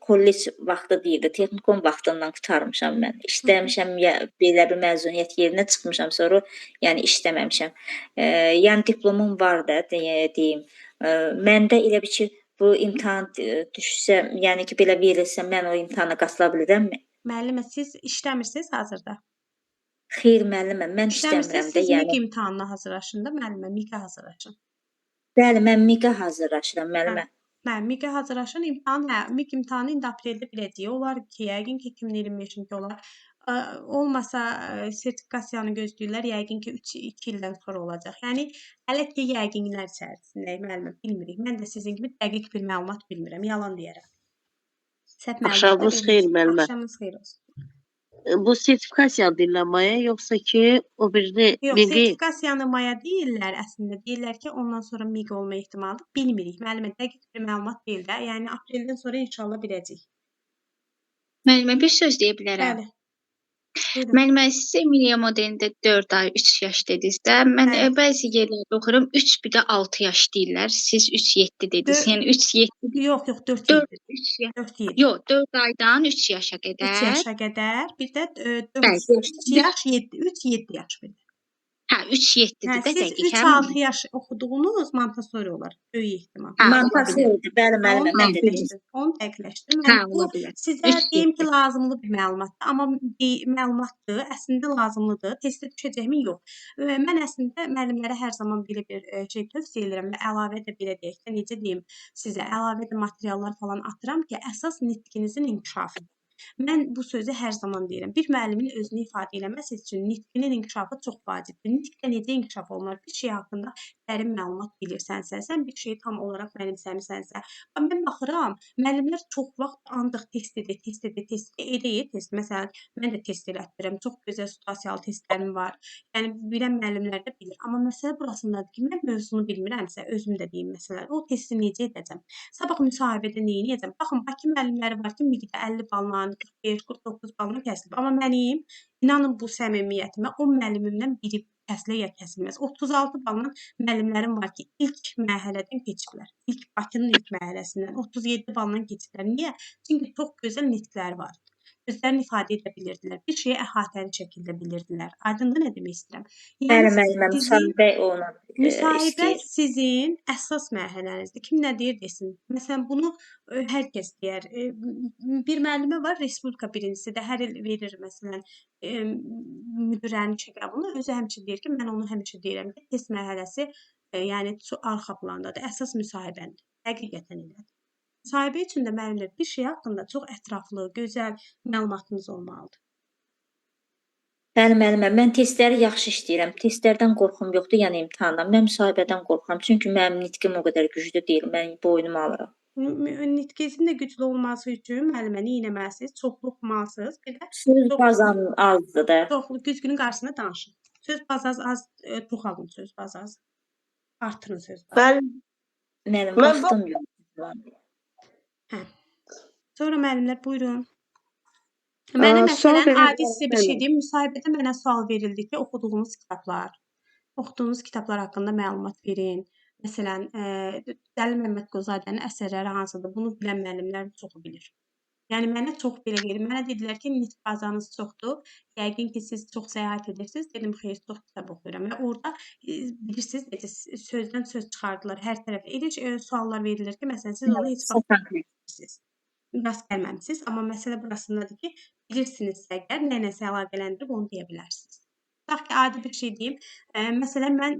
kollec vaxtı deyildi, texnikum vaxtından qurtarmışam mən. İşləmişəm, belə bir məzuniyyət yerinə çıxmışam, sonra yəni işləməmişəm. Yəni diplomum var da, deyim. Məndə elə bir ki, bu imtahan düşsə, yəni ki, belə verilsə, mən o imtahana qatıla bilirəmmi? Müəllimə, siz işləmirsiniz hazırda? Xeyr, müəllimə, mən İşləmirsiniz, işləmirəm də, siz yəni. MİQ imtahanına hazırlaşın da, müəllimə, MİQ-ə hazırlaşın. Bəli, mən MİQ-ə hazırlaşıram, müəllimə. MİQ-ə hazırlaşın, imtahan, MİQ imtahanı indi apreldə biləcəyik. Olar ki, yəqin ki, 2025-ci olar. Olmasa sertifikasiyanı gözləyirlər, yəqin ki, 2 ildən sonra olacaq. Yəni, hələ ki, yəqinlər içərisindəyik, müəllimə, bilmirik. Mən də sizin kimi dəqiq bir məlumat bilmirəm, yalan deyərəm. Səhv məlumat da Axşamınız xeyir vermişəm. müəllimə. Axşamınız xeyir olsun. Bu sertifikasiya dinləməyə yoxsa ki o birini Yox, MİQ sertifikasiyanı maya deyirlər əslində. Deyirlər ki, ondan sonra MİQ olma ehtimalıdır. Bilmirik. Müəllimə, dəqiq bir məlumat deyil də. Yəni apreldən sonra inşallah biləcəyik. Müəllimə bir söz deyə bilərəm. Bəli. Buyurun. Müəllimə siz Emiliya modelində 4 ay, 3 yaş dediniz də. Mən Bəli. bəzi yerlərdə oxuram 3 bir də 6 yaş deyirlər. Siz 3-7 dediniz. Dö- Yəni 3-7 Yox, 4 4 il. 3 yaş. 4 il. Yox, 4 aydan 3 yaşa 3 qədər. yaşa qədər, bir də 4 Bəli. 3 yaş, 7 yaş bir də. Hə, 3-7-dir Hə, də siz dəqiq. 3-6 yaş oxuduğunuz Montessori olar. Böyük ehtimal. Hə, Montessori, bəli, müəllimə, mən də dəqiqləşdim. Onu dəqiqləşdim. Hə, Yəni bu ola bilər. sizə deyim ki, 3-7. lazımlı bir məlumatdır, amma məlumatdır, əslində lazımlıdır. Testdə düşəcəkmi? Yox. Mən əslində müəllimlərə hər zaman belə bir şey tövsiyə edirəm və əlavə də belə deyək də, necə deyim sizə, əlavə də materiallar falan atıram ki, əsas nitqinizin inkişafıdır. Mən bu sözü hər zaman deyirəm. Bir müəllimin özünü ifadə eləməsi üçün nitqinin inkişafı çox vacibdir. Nitqdə necə inkişaf olunur? Bir şey haqqında dərin məlumat bilirsənsə, sən bir şeyi tam olaraq mənimsəmisənsə. Mən baxıram, müəllimlər çox vaxt ancaq test edir. Test. Məsələn, mən də test elətdirirəm. Çox gözəl situasiyalı testlərim var. Yəni bilən müəllimlər də bilir. Amma məsələ burasındadır ki, mən mövzunu bilmirəmsə, özüm də deyim məsələn, o testi necə edəcəm? Sabah müsahibədə nə edəcəm? Baxın, Bakı müəllimləri var ki, MİQ-də 50 balla, 45, 49 balla kəsilib. Amma mənim, inanın bu səmimiyyətimə, o müəllimimdən biri kəsilə ya kəsilməz. 36 balla müəllimlərim var ki, ilk mərhələdən keçiblər. İlk Bakının ilk mərhələsindən 37 balla keçiblər. Niyə? Çünki çox gözəl nitqləri var. Özlərini ifadə edə bilirdilər. Bir şeyi əhatəli şəkildə bilirdilər. Aydındır nə demək istəyirəm? Bəli, müəllimə, müsahibə onu Müsahibə istəyir. sizin əsas mərhələnizdir. Kim nə deyir desin. Məsələn, bunu hər kəs deyər. Bir müəllimə var, Respublika birincisi də hər il verir məsələn müdirənin çəkabını. Özü həmişə deyir ki, mən onu həmişə deyirəm ki, test mərhələsi yəni arxa plandadır. Əsas müsahibədir. Həqiqətən elədir. Müsahibə üçün də müəllimlər bir şey haqqında çox ətraflı, gözəl məlumatınız olmalıdır. Bəli, müəllimə, mən testləri yaxşı işləyirəm. Testlərdən qorxum yoxdur, yəni imtahandan. Mən müsahibədən qorxuram. Çünki mənim nitqim o qədər güclü deyil. Mən boynuma alıram. Nitqinizin də güclü olması üçün müəllimə nə etməlisiniz? Çoxlu oxumalısınız. Bir də Söz bazam azdır da. çoxlu güzgünün qarşısında danışın. Söz bazası az çoxalın söz bazası. Artırın söz bazası. Ben Mənim Mən bu- vaxtım yoxdur. Hə. Sonra müəllimlər buyurun. Mənə sual məsələn verir adi sizə bir şey deyim. Müsahibədə mənə sual verildi ki, oxuduğunuz kitablar haqqında məlumat verin. Məsələn, Dəli Məmmədqozadənin əsərləri hansıdır? Bunu bilən müəllimlər çoxu bilir. Yəni mənə çox belə gedir. Mənə dedilər ki, nitq bazanız çoxdur. Yəqin ki, siz çox səyahət edirsiniz. Dedim, xeyr, çox kitab oxuyuram. Və orada bilirsiniz necə sözdən söz çıxardılar hər tərəfə. Elə suallar verilir ki, məsələn, siz onu heç vaxt bilmirsiniz. Rast gəlməmisiniz, amma məsələ burasındadır ki, bilirsinizsə əgər nə-nəsə əlaqələndirib onu deyə bilərsiniz. Tutaq ki, adi bir şey deyim. Məsələn, mən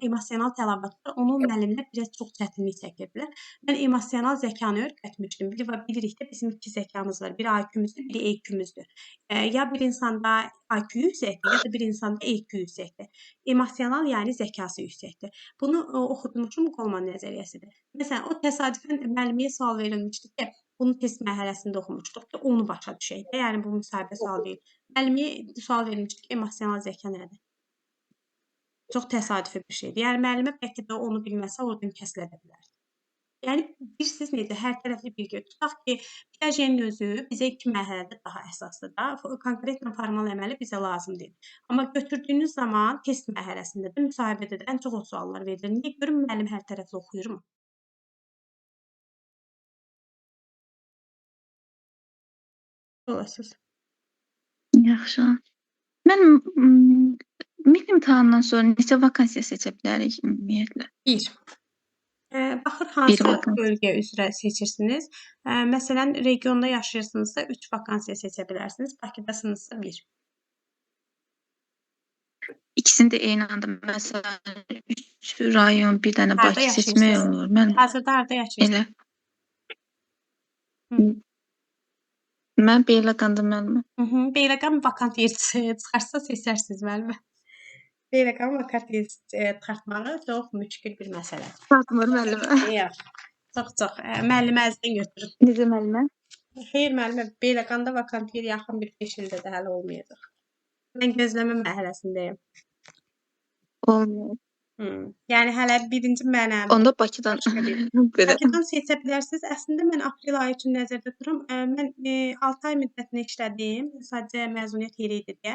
emosional tələbatda onu müəllimlər biraz çox çətinlik çəkirdilər. Mən emosional zəkanı öyrətmişdim. Bilirik də bizim iki zəkamız var. Biri IQ-müzdür, biri EQ-müzdür. Ya bir insanda IQ yüksəkdir, ya da bir insanda EQ yüksəkdir. Emosional, yəni zəkası yüksəkdir. Bunu oxutmuşum Qolman nəzəriyyəsidir. Məsələn, o təsadüfən müəlliməyə sual verilmişdi ki, bunu test mərhələsində oxumuşduq ki, onu başa düşək də. Yəni bu müsahibə sual deyil. Müəlliməyə sual verilmişdi ki, emosional zəka nədir? Çox təsadüfi bir şeydir. Yəni müəllimə bəlkə də onu bilməsə oradan kəsilə də bilər. Yəni bilirsiniz necə hər tərəfli bilgi. Tutaq ki, Piaget'in özü bizə 2 mərhələdə daha əsaslıdır da. Konkretlə formal əməli bizə lazım deyil. Amma götürdüyünüz zaman test mərhələsində də müsahibədə də ən çox o suallar verilir. Niyə görüm müəllim hər tərəfli oxuyurmu? Olasınız. Yaxşı. Mən milli imtahandan sonra neçə vakansiya seçə bilərik ümumiyyətlə? 1. Baxır hansı vakansiya. bölgə üzrə seçirsiniz. Məsələn, regionda yaşayırsınızsa 3 vakansiya seçə bilərsiniz. Bakıdasınızsa 1. İkisini də eyni anda məsələn 3 rayon, bir dənə Harda Bakı seçmək yaşayırsınız? olur. Mən Hazırda harda yaşayırsınız? elə Hı. mən Beyləqanda müəllimə. Beyləqan vakant yer çıxarsa seçərsiniz müəllimə. Beyləqan vakant yer çıxartmağı çox müşkül bir məsələdir. Fatmır müəllimə. Yox. Çox. Müəllimə əzdən götürür. Necə müəllimə? Xeyr müəllimə, Beyləqanda vakant yer yaxın bir 5 ildə də həll olmayacaq. Mən gözləmə mərhələsindəyəm. Olmuyor. Yəni hələ birinci mənəm. Onda Bakıdan belə. Bakıdan seçə bilərsiniz. Əslində mən aprel ayı üçün nəzərdə tuturam. Mən 6 ay müddətində işlədim. Sadəcə məzuniyyət yeri idi deyə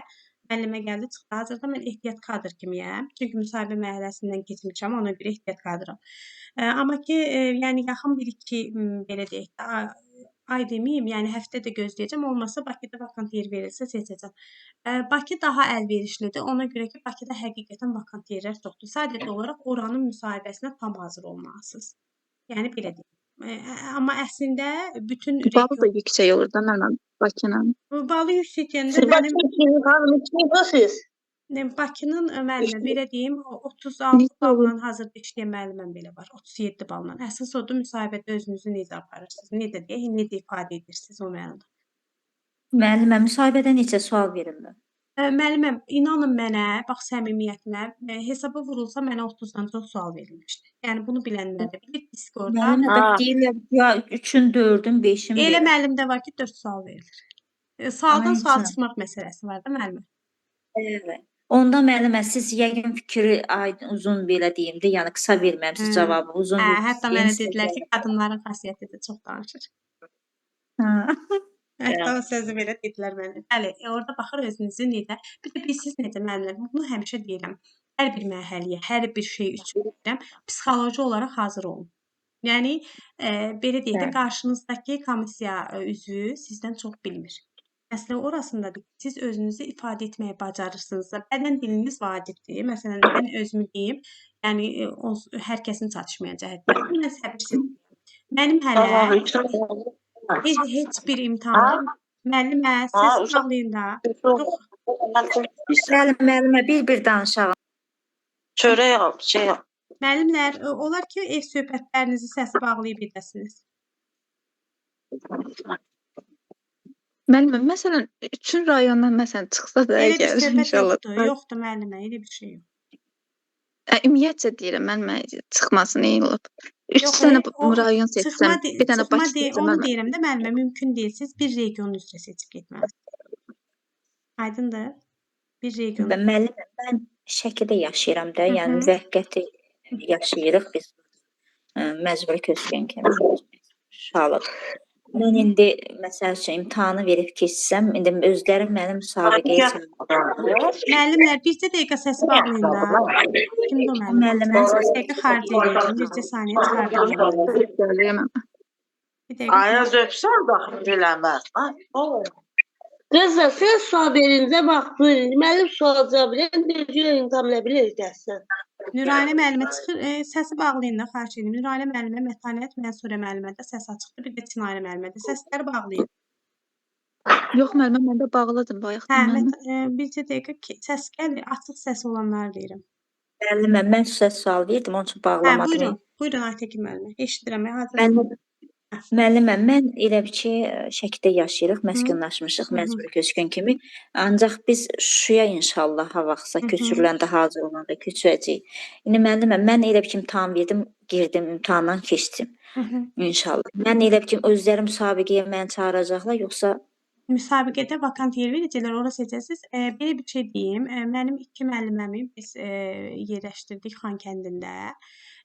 müəllimə gəldi çıxdı. Hazırda mən ehtiyat kadr kimiyəm. Çünki müsahibə mərhələsindən keçmişəm, ona görə ehtiyat kadram. Amma ki, yəni yaxın 1-2 belə deyək də ay deməyim, yəni həftə də gözləyəcəm. Olmasa Bakıda vakant yer verilsə seçəcəm. Bakı daha əlverişlidir. Ona görə ki, Bakıda həqiqətən vakant yerlər çoxdur. Sadəcə olaraq oranın müsahibəsinə tam hazır olmalısınız. Yəni belə deyim. Amma əslində bütün Balı da yüksək olur da mənim Bakının. balı yüksək deyəndə Siz mənim Bakı'nın hanım kimsiniz? Bakının müəllimə belə deyim, 36 Necə olur? balla hazırda işləyən müəlliməm belə var. 37 balla. Əsas odur müsahibədə özünüzü necə aparırsınız, necə ifadə edirsiniz o mənada. Müəllimə, müsahibədə neçə sual verirlər? Müəlliməm, inanın mənə, bax səmimiyyətimə, hesaba vurulsa mənə 30-dan çox sual verilmişdi. Yəni bunu bilənlər də bilir, Discordda. Müəllimə Ha. bax deyirlər ya 3-ün, 4-ün, 5-in Elə belə. müəllimdə var ki, 4 sual verilir. Sualdan Ay sual canım. çıxmaq məsələsi var da müəllimə. Evet. Onda müəllimə siz yəqin fikri uzun belə deyim də, yəni qısa verməmisiniz cavabı, uzun Hətta mənə dedilər ki, qadınların xasiyyəti də çox danışır. Ha. Hətta o sözü belə dedilər mənə. Bəli, orada baxır özünüzü necə. Bir də siz necə müəllimlər, bunu həmişə deyirəm. Hər bir mərhələyə, hər bir şey üçün deyirəm, psixoloji olaraq hazır olun. Yəni belə deyək də, Bəli. qarşınızdakı komissiya üzvü sizdən çox bilmir. Məsələ orasındadır ki, siz özünüzü ifadə etməyi bacarırsınızsa, bədən diliniz vacibdir. Məsələn, mən özümü deyim, yəni hər kəsin çatışmayan cəhətləri. Mən səbirsizliyəm. Mənim hələ heç bir imtahanda müəllimə səs bağlayın da. Müəllimə bir danışaq. Çörək al, şey al. Müəllimlər, olar ki, ev söhbətlərinizi səs bağlayıb edəsiniz. Müəllimə, məsələn, 3 rayondan məsələn çıxsa da Elə bir əgər söhbət inşallah. yoxdur. Yoxdur müəllimə, elə bir şey yox. Ümumiyyətcə deyirəm müəllimə çıxmasını olub. 3 Yox, dənə o rayon seçsəm, bir dənə Bakı seçsəm onu müəllimə. deyirəm də müəllimə, mümkün deyil. Siz bir region üzrə seçib getməlisiniz. Aydındır? Bir region. Müəllimə, mən Şəkidə yaşayıram da, Hı yəni hı. müvəqqəti yaşayırıq biz. Məcburi köçkün kimi Şalıb. Mən indi məsəl üçün imtahanı verib keçsəm, indi özləri mənim müsabiqəyə çağırırlar. Müəllimlər, bircə dəqiqə səsi bağlayın da. Kimdir o müəllim? Müəllimə Bir dəqiqə xaric eləyəcəm. Bircə saniyə çıxardacağım müəllimi. Söyləyeməm. Bir dəqiqə. Ayaz öpsən baxıb eləməz. Qızlar, siz sual verinizə bax, buyurun. Müəllim sual cavab verir, necə imtahan nə bilir gəlsin. Nurayinə müəllimə çıxır, səsi bağlayın da, xahiş edirəm. Nurayinə müəllimə, Mətanət, Mənsurə müəllimə də səs açıqdır. Bir də Çinarə müəllimə də səsləri bağlayın. Yox müəllimə, məndə bağlıdır bayaqdan müəllimə. Bircə dəqiqə səs gəlir, açıq səs olanları deyirəm. Müəllimə, mən sizə sual verdim, onun üçün bağlamadım. Buyurun. Buyurun Aytəkin müəllimə. Eşidirəm, hazırsınız. Müəllimə, mən elə bir ki, Şəkidə yaşayırıq, məskunlaşmışıq, məcburi köçkün kimi. Ancaq biz Şuşaya inşallah ha vaxtsa köçürüləndə, hazır olanda köçürəcəyik. İndi müəllimə, mən elə bir ki, imtahan verdim, girdim, imtahandan keçdim. İnşallah. Mən elə bir ki, özləri müsabiqəyə məni çağıracaqlar, yoxsa Müsabiqədə vakant yer verəcəklər, ora seçəsiniz. Belə bir şey deyim, mənim 2 müəlliməmi biz yerləşdirdik Xankəndində.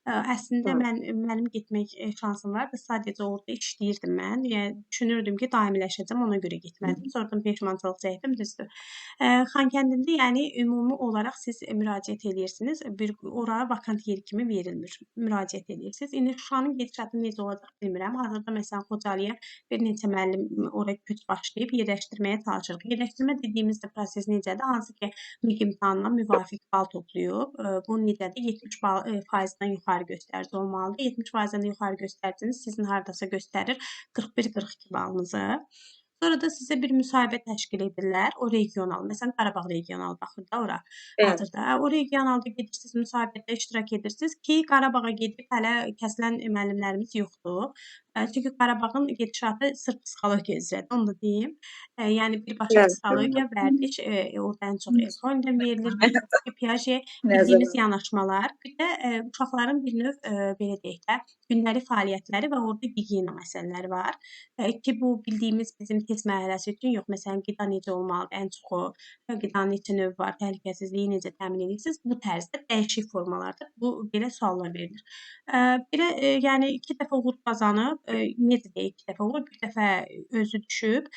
Əslində mənim getmək şansım vardı. Sadəcə orada işləyirdim mən. Yəni düşünürdüm ki, daimiləşəcəm, ona görə getmədim. Sonradan peşmançılıq çəkdim, düzdür. Xankəndində yəni ümumi olaraq siz müraciət edirsiniz. Ora vakant yer kimi verilmir. Müraciət edirsiniz. İndi Şuşanın gedişatı necə olacaq bilmirəm. Hazırda məsələn Xocalıya bir neçə müəllim ora köç başlayıb yerləşdirməyə çalışırıq. Yerləşdirmə dediyimizdə proses necədir? Hansı ki, MİQ imtahanına müvafiq bal toplayıb, bu necədir? 70%-dən yuxarı göstərici olmalıdır. 70%-dən yuxarı göstəriciniz sizin hardasa göstərir 41-42 balınızı. Sonra da sizə bir müsahibə təşkil edirlər. O regional, məsələn Qarabağ regional baxır da ora. Hazırda o regionalda gedirsiniz, müsahibədə iştirak edirsiniz ki, Qarabağa gedib hələ kəsilən müəllimlərimiz yoxdur. Çünki Qarabağın gedişatı sırf psixologiya üzrədir, onu da deyim. Yəni birbaşa psixologiya, vərdiş, orada ən çox Elxonidən verilir, Piaget, bildiyimiz yanaşmalar, bir də uşaqların bir növ belə deyək də, gündəlik fəaliyyətləri və orada gigiyena məsələləri var. Ki bu bildiyimiz bizim test mərhələsi üçün yox, məsələn qida necə olmalıdır, ən çoxu qidanın neçə növü var, təhlükəsizliyi necə təmin edirsiniz, bu tərzdə dəyişik formalardır. Bu belə suallar verilir. Belə yəni 2 dəfə uğur qazanıb, necə deyək 2 dəfə uğur, bir dəfə özü düşüb,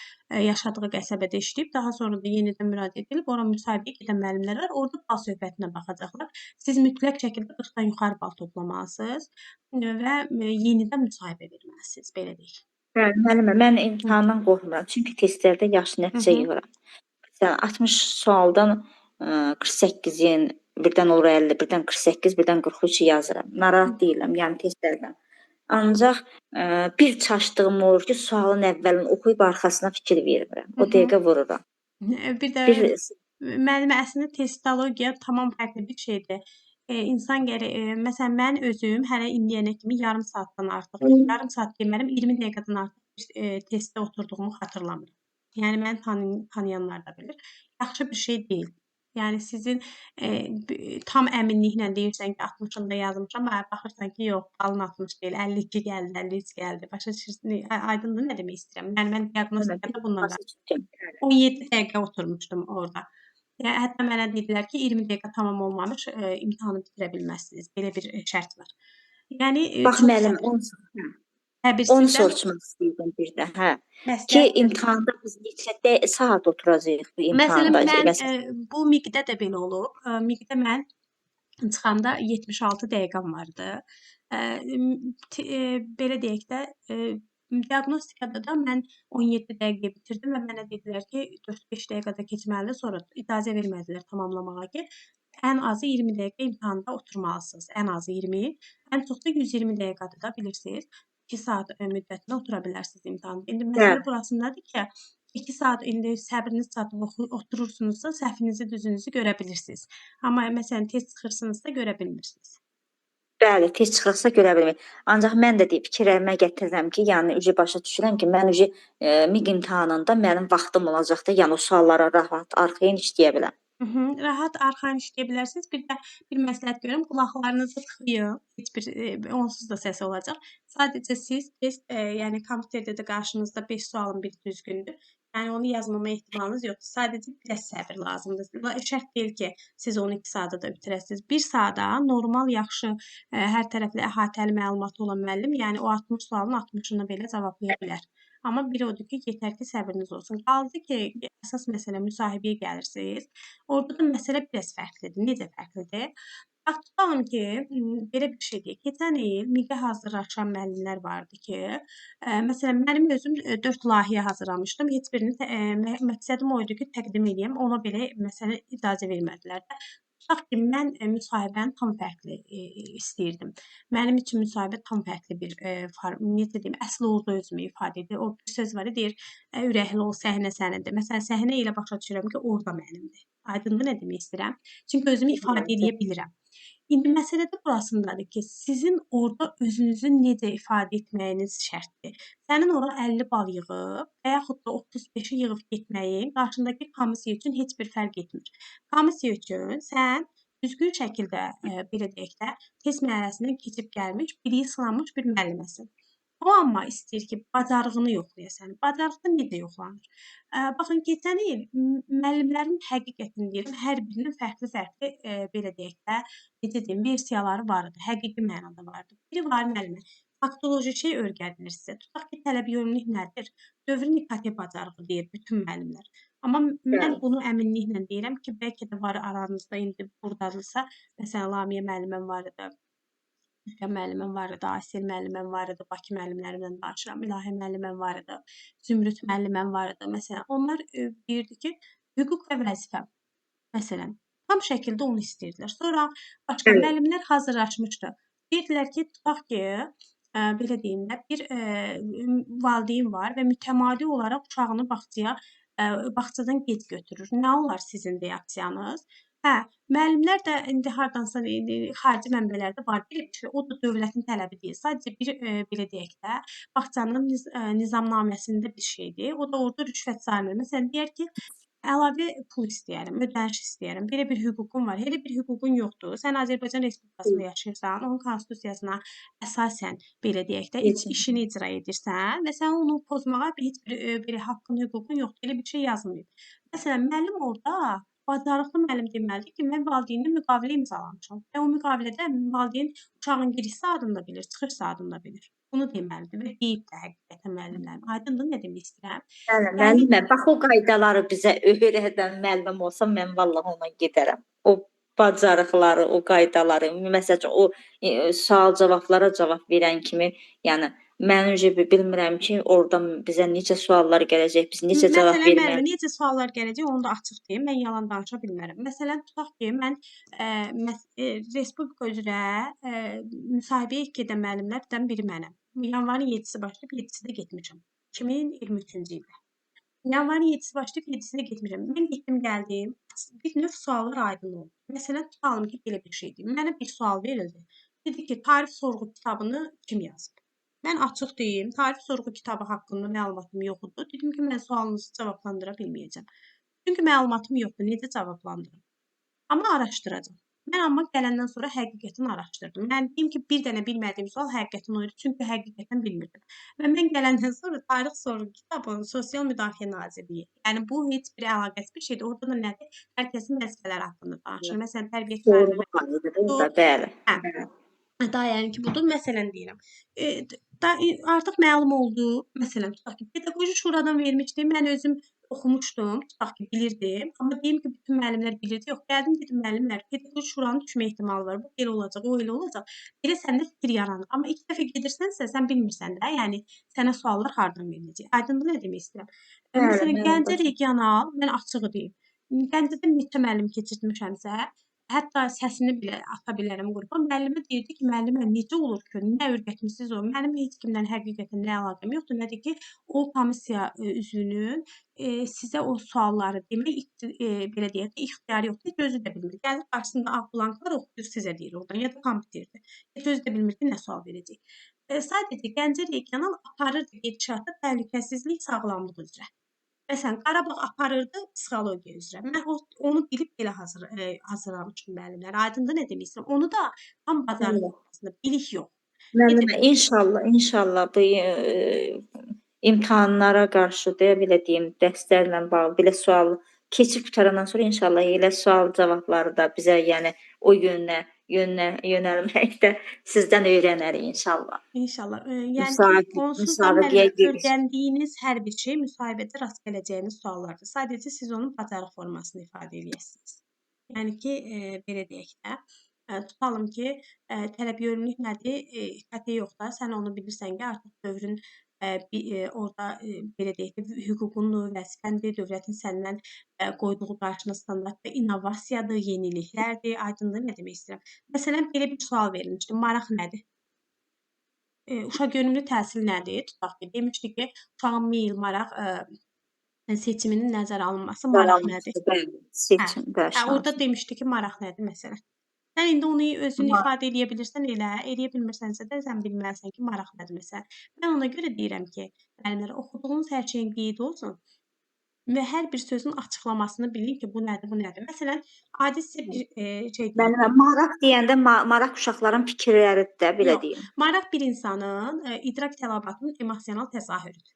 yaşadığı qəsəbədə işləyib, daha sonra da yenidən müraciət edib, ora müsahibəyə gedən müəllimlər var, orada bal söhbətinə baxacaqlar. Siz mütləq şəkildə 40-dan yuxarı bal toplamalısınız və yenidən müsahibə verməlisiniz, belə deyək. Müəllimə, mən imtahandan qorxmuram, çünki testlərdə yaxşı nəticə yığıram. Məsələn, 60 sualdan 48-in, birdən olur 50, birdən 48, birdən 43 yazıram. Narahat deyiləm, yəni testlərdən. Ancaq bir çaşdığım olur ki, sualın əvvəlini oxuyub arxasına fikir vermirəm. O dəqiqə vururam. Bir də müəllimə, əslində testologiya tamam fərqli bir şeydir. İnsan gərək, məsələn mən özüm hələ indiyənə kimi yarım saatdan artıq, yarım saat deməlim 20 dəqiqədən artıq testdə oturduğumu xatırlamıram. Yəni məni tanıyanlar da bilir. Yaxşı bir şey deyil. Yəni sizin tam əminliklə deyirsən ki, 60-ında yazmışam, baxırsan ki, yox, balın 60 deyil, 52 gəldi, 53 gəldi. Başa düşürsünüz? Aydındır nə demək istəyirəm? Yəni mən diaqnostikada bundan 17 dəqiqə oturmuşdum orada. Yəni hətta mənə dedilər ki, 20 dəqiqə tamam olmamış imtahanı bitirə bilməzsiniz. Belə bir şərt var. Yəni bax müəllim, onu soruşmaq istəyirdim bir də, hə. Ki imtahanda biz neçə saat oturacağıq bu imtahanda? Məsələn, bu MİQ-də də belə olub. MİQ-də mən çıxanda 76 dəqiqəm vardı. Belə deyək də, diaqnostikada da mən 17 dəqiqə bitirdim və mənə dedilər ki, 4-5 dəqiqədə keçməlidir, sonra icazə vermədilər tamamlamağa ki, ən azı 20 dəqiqə imtahanda oturmalısınız. Ən azı 20, ən çox da 120 dəqiqədir da, bilirsiniz. 2 saat müddətində otura bilərsiniz imtahanda. İndi məsələ burasındadır ki, 2 saat indi səbriniz çatıb oturursunuzsa, səhvinizi, düzünüzü görə bilirsiniz. Amma məsələn test çıxırsınızsa görə bilmirsiniz. Bəli, tez çıxırsa görə bilmirik. Ancaq mən də fikirlərimə gətirirəm ki, yəni başa düşürəm ki, mən MİQ imtahanında mənim vaxtım olacaqdı. Yəni o suallara rahat arxayın işləyə biləm. Rahat arxayın işləyə bilərsiniz. Bir də bir məsləhət görürəm, qulaqlarınızı tıxıyın. Heç bir onsuz da səs olacaq. Sadəcə siz test, yəni kompüterdə də qarşınızda 5 sualın biri düzgündür. Yəni onu yazmama ehtimalınız yoxdur. Sadəcə biraz səbir lazımdır. Şərt deyil ki, siz onu 2 saata da bitirəsiniz. 1 saata normal, yaxşı, hər tərəfli əhatəli məlumatı olan müəllim, yəni o 60 sualın 60-ını belə cavablaya bilər. Amma bir odur ki, yetər ki, səbriniz olsun. Qaldı ki, əsas məsələ müsahibəyə gəlirsiniz. Orada da məsələ biraz fərqlidir. Necə fərqlidir? Bax, tutalım ki, belə bir şey deyək. Keçən il MİQ-ə hazırlaşan müəllimlər vardı ki, məsələn, mənim özüm 4 layihə hazırlamışdım. Heç birini məqsədim o idi ki, təqdim edeyim. Ona belə, məsələn, icazə vermədilər də. Tutaq ki, mən müsahibəni tam fərqli istəyirdim. Mənim üçün müsahibə tam fərqli bir, necə deyim, əsl orada özümü ifadə edir. O bir söz var, deyir, ürəkli ol, səhnə sənindir. Məsələn, səhnə ilə başa düşürəm ki, orada mənimdir. Aydındır nə demək istəyirəm? Çünki özümü ifadə edə bilirəm. İndi məsələ də burasındadır ki, sizin orada özünüzü necə ifadə etməyiniz şərtdir. Sənin ora 50 bal yığıb və yaxud da 35-i yığıb getməyin qarşındakı komissiya üçün heç bir fərq etmir. Komissiya üçün sən düzgün şəkildə, belə deyək də, test mərhələsindən keçib gəlmiş, biliyi sınanmış bir müəlliməsin. O amma istəyir ki, bacarığını yoxlayasan. Bacarıqda necə yoxlanır? Baxın, keçən il müəllimlərin həqiqətini deyirəm, hər birinin fərqli-fərqli, belə deyək də, necə deyim, versiyaları var idi, həqiqi mənada var idi. Biri var müəllimə, faktoloji şey öyrədilir sizə. Tutaq ki, tələbi yönümlülük nədir? Dövri İKT bacarığı deyir bütün müəllimlər. Amma mən bunu əminliklə deyirəm ki, bəlkə də var aranızda indi buradadırsa, məsələn, Lamiyə müəlliməm var idi. Türkan müəlliməm var idi, Aysel müəlliməm var idi, Bakı müəllimlərimdən danışıram, İlahə müəlliməm var idi, Zümrüt müəlliməm var idi. Məsələn, onlar deyirdi ki, hüquq və vəzifə, məsələn, tam şəkildə onu istəyirdilər. Sonra başqa müəllimlər hazırlaşmışdı. Deyirdilər ki, tutaq ki, belə deyim də, bir valideyn var və mütəmadi olaraq uşağını bağçadan gec götürür. Nə olar sizin reaksiyanız? Müəllimlər də indi hardansa xarici mənbələrdə var. Belə bir şey, o da dövlətin tələbi deyil. Sadəcə bir, belə deyək də, bağçanın nizamnaməsində bir şeydir. O da orada rüşvət sayılır. Məsələn, deyər ki, əlavə pul istəyərəm, ödəniş istəyərəm. Belə bir hüququm var. Elə bir hüququn yoxdur. Sən Azərbaycan Respublikasında yaşayırsan, onun konstitusiyasına əsasən, belə deyək də, işini icra edirsən və sən onu pozmağa heç bir belə haqqın, hüququn yoxdur. Elə bir şey yazılmayıb. Məsələn, müəllim orada bacarıqlı müəllim deməlidir ki, mən valideynlə müqavilə imzalamışam. Və o müqavilədə valideyn uşağın giriş saatını da bilir, çıxış saatını da bilir. Bunu deməlidir və deyib də həqiqətən müəllimlərim. Aydındır nə demək istəyirəm? Müəllimə, bax o qaydaları bizə öyrədən müəllim olsa, mən vallahi ona gedərəm. O bacarıqları, o qaydaları, məsələn, o sual-cavablara cavab verən kimi, yəni mən bilmirəm ki, oradan bizə necə suallar gələcək, biz necə cavab Məsələn, verməliyik. necə suallar gələcək, onu da açıq deyim. Mən yalan danışa bilmərəm. Məsələn, tutaq ki, mən respublika üzrə müsahibəyə gedən müəllimlərdən biri mənəm. Yanvarın 7-si başlayıb 7-si də getmişəm. 2023-cü ildə. Yanvarın 7-si başlayıb 7-si də getmişəm. Mən getdim, gəldim. Bir növ suallar aydın oldu. Məsələn, tutalım ki, belə bir şeydir. Mənə bir sual verildi. Dedi ki, tarix sorğu kitabını kim yazıb? Mən açıq deyim, tarix sorğu kitabı haqqında məlumatım yoxdur. Dedim ki, mən sualınızı cavablandıra bilməyəcəm. Çünki məlumatım yoxdur, necə cavablandırım? Amma araşdıracağam. Mən amma gələndən sonra həqiqətini araşdırdım. Yəni deyim ki, bir dənə bilmədiyim sual həqiqətən o idi, çünki həqiqətən bilmirdim. Və mən gələndən sonra tarix sorğu kitabı Sosial Müdafiə Nazirliyi. Yəni bu heç bir əlaqəsi bir şeydir. Orada da nədir? Hər kəsin vəzifələri haqqında danışır. Məsələn, tərbiyyət müəllimi. Bəli. Da yəni ki, budur. Məsələn deyirəm. Artıq məlum oldu. Məsələn, tutaq ki, pedaqoji şuradan vermişdim. Mən özüm oxumuşdum, tutaq ki, bilirdim. Amma deyim ki, bütün müəllimlər bilirdi. Yox, gəldim dedim müəllimlər, pedaqoji şuranın düşmə ehtimalı var. Bu elə olacaq, o elə olacaq. Elə səndə fikir yaranır. Amma ilk dəfə gedirsənsə, sən bilmirsən də, yəni sənə suallar hardan veriləcək. Aydındır nə demək istəyirəm? Məsələn, Gəncə regional, mən açıq deyim. Gəncədə neçə müəllim keçirtmişəmsə, hətta səsini belə ata bilərəm qrupa. Müəllimə deyirdi ki, müəllimə necə olur ki, nə öyrətmisiniz o? Mənim heç kimdən həqiqətən nə əlaqəm yoxdur. Nədir ki, o komissiya üzvünün sizə o sualları demək belə deyək ki, ixtiyarı yoxdur. Heç özü də bilmir. Gəlir qarşısında ağ blank var, oxuyur sizə deyir oradan ya da kompüterdə. Heç özü də bilmir ki, nə sual verəcək. Sadəcə Gəncə regional aparırdı gedişatı təhlükəsizlik, sağlamlıq üzrə. Məsələn, Qarabağ aparırdı psixologiya üzrə. Mən onu bilib belə hazırlamışdım müəllimlər. Aydındır nə demək istəyirəm? Onu da tam bacarıq aslında, bilik yox. Müəllimə, inşallah bu imtahanlara qarşı deyə belə deyim, dərslərlə bağlı belə sual keçib qutarandan sonra inşallah elə sual cavabları da bizə, yəni o yönəlməkdə sizdən öyrənərik inşallah. İnşallah. Yəni ki, onsuz da öyrəndiyiniz hər bir şey müsahibədə rast gələcəyiniz suallardır. Sadəcə siz onun bacarıq formasını ifadə edəsiniz. Yəni ki, belə deyək də, tutalım ki, tələbgörünlük nədir? Qəti yox da, sən onu bilirsən ki, artıq dövrün orada belə deyək də, hüququndur, vəzifəndir, dövlətin səndən qoyduğu qarşına standart və innovasiyadır, yeniliklərdir. Aydındır nə demək istəyirəm? Məsələn, belə bir sual verilmişdi. Maraq nədir? Uşaq yönümlü təhsil nədir? Tutaq ki, demişdi ki, uşağın meyil, maraq seçiminin nəzərə alınması maraq nədir? Orada demişdi ki, maraq nədir məsələn? Sən indi onu özün ifadə edə bilirsən, eləyə bilmirsənsə də sən bilməlisən ki, maraq nədir məsələn. Mən ona görə deyirəm ki, müəllimlərə oxuduğunuz hər şeyin qeyd olsun və hər bir sözün açıqlamasını bilin ki, bu nədir, bu nədir. Məsələn, adi sizə bir şey deyim. Maraq deyəndə maraq uşaqların fikirləridir də, belə deyim. Maraq bir insanın idrak tələbatının emosional təzahürüdür.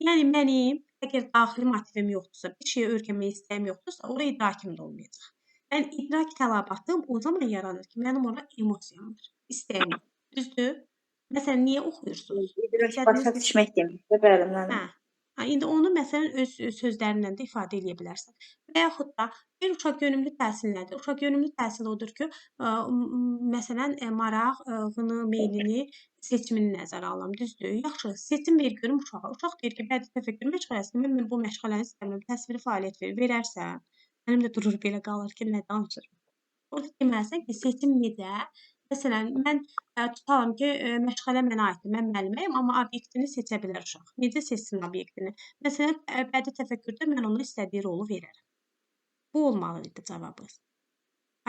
Yəni mənim əgər daxili motivim yoxdursa, bir şeyi öyrənmək istəyim yoxdursa, ora idrakım da olmayacaq. Mən idrak tələbatım o zaman yaranır ki, mənim ora emosiyam var, istəyim. Düzdür? Məsələn, niyə oxuyursunuz? İdrak başa düşmək deməkdir, bəli, müəllim. İndi onu məsələn öz sözlərindən də ifadə edə bilərsən. Və yaxud da bir uşaq yönümlü təhsil nədir? Uşaq yönümlü təhsil odur ki, məsələn, marağını, meylini, seçimini nəzərə alalım. Düzdür? Yaxşı, seçim ver görüm uşağa. Uşaq deyir ki, bədii təfəkkür məşğələsində mən bu məşğələni istəmirəm, təsviri fəaliyyət verərsən. Mənim də durur belə qalır ki, nə danışır. Orada deməlisən ki, seçim necə? Məsələn, mən tutalım ki, məşğələ mənə aiddir, mən müəlliməyəm, amma obyektini seçə bilər uşaq. Necə seçsin obyektini? Məsələn, bədii təfəkkürdə mən ona istədiyi rolu verərəm. Bu olmalıdır cavabınız.